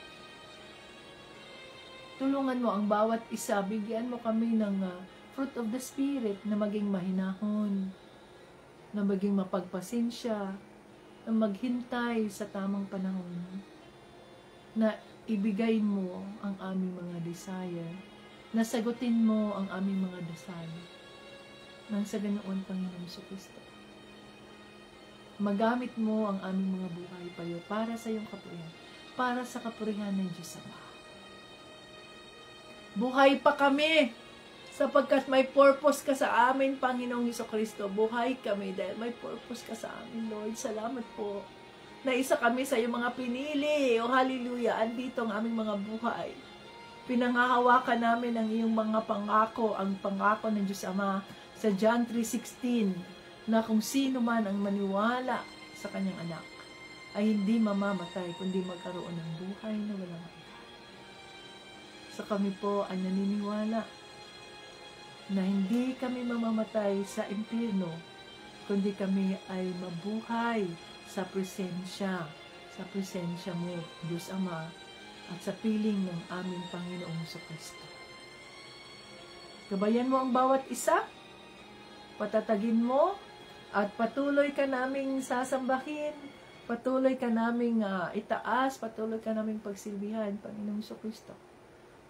Tulungan mo ang bawat isa, bigyan mo kami ng fruit of the Spirit na maging mahinahon, na maging mapagpasensya, na maghintay sa tamang panahon, na ibigay mo ang aming mga desire, na sagutin mo ang aming mga dasal, nang sa ganoon, Panginoon Kristo. Magamit mo ang aming mga buhay payo para sa iyong kapurihan, para sa kapurihan ng Diyos Ama. Buhay pa kami sapagkat may purpose ka sa amin, Panginoong Kristo. Buhay kami dahil may purpose ka sa amin, Lord. Salamat po na isa kami sa iyong mga pinili. Hallelujah. Andito ang aming mga buhay. Pinangahawakan namin ang iyong mga pangako, ang pangako ng Diyos Ama sa John 3:16, na kung sino man ang maniwala sa kanyang anak ay hindi mamamatay, kundi magkaroon ng buhay na walang hanggan. So kami po ay naniniwala na hindi kami mamamatay sa impyerno, kundi kami ay mabuhay sa presensya mo, Diyos Ama, at sa piling ng aming Panginoong Kristo. Gabayan mo ang bawat isa, patatagin mo, at patuloy ka naming sasambahin, patuloy ka naming itaas, patuloy ka naming pagsilbihan, Panginoong Kristo.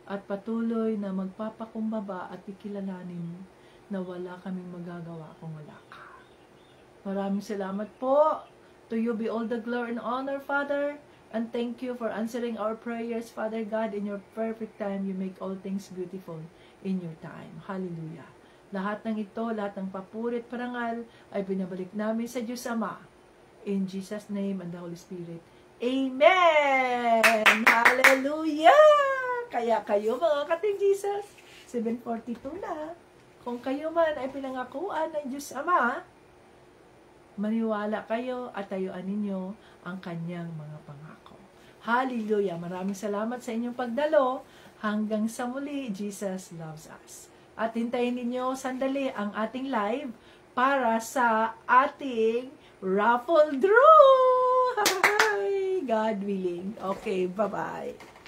At patuloy na magpapakumbaba at ikilalanin na wala kaming magagawa kung wala ka. Maraming salamat po. To you be all the glory and honor, Father. And thank you for answering our prayers, Father God. In your perfect time, you make all things beautiful in your time. Hallelujah. Lahat ng ito, lahat ng papurit, parangal, ay binabalik namin sa Diyos Ama. In Jesus' name and the Holy Spirit. Amen! Hallelujah! Kaya kayo mga ka-Team Jesus, 7:42 na. Kung kayo man ay pinangakuan ng Diyos Ama, maniwala kayo at tayuan ninyo ang kanyang mga pangako. Hallelujah! Maraming salamat sa inyong pagdalo. Hanggang sa muli, Jesus loves us. At hintayin ninyo sandali ang ating live para sa ating raffle draw! God willing. Okay, bye-bye.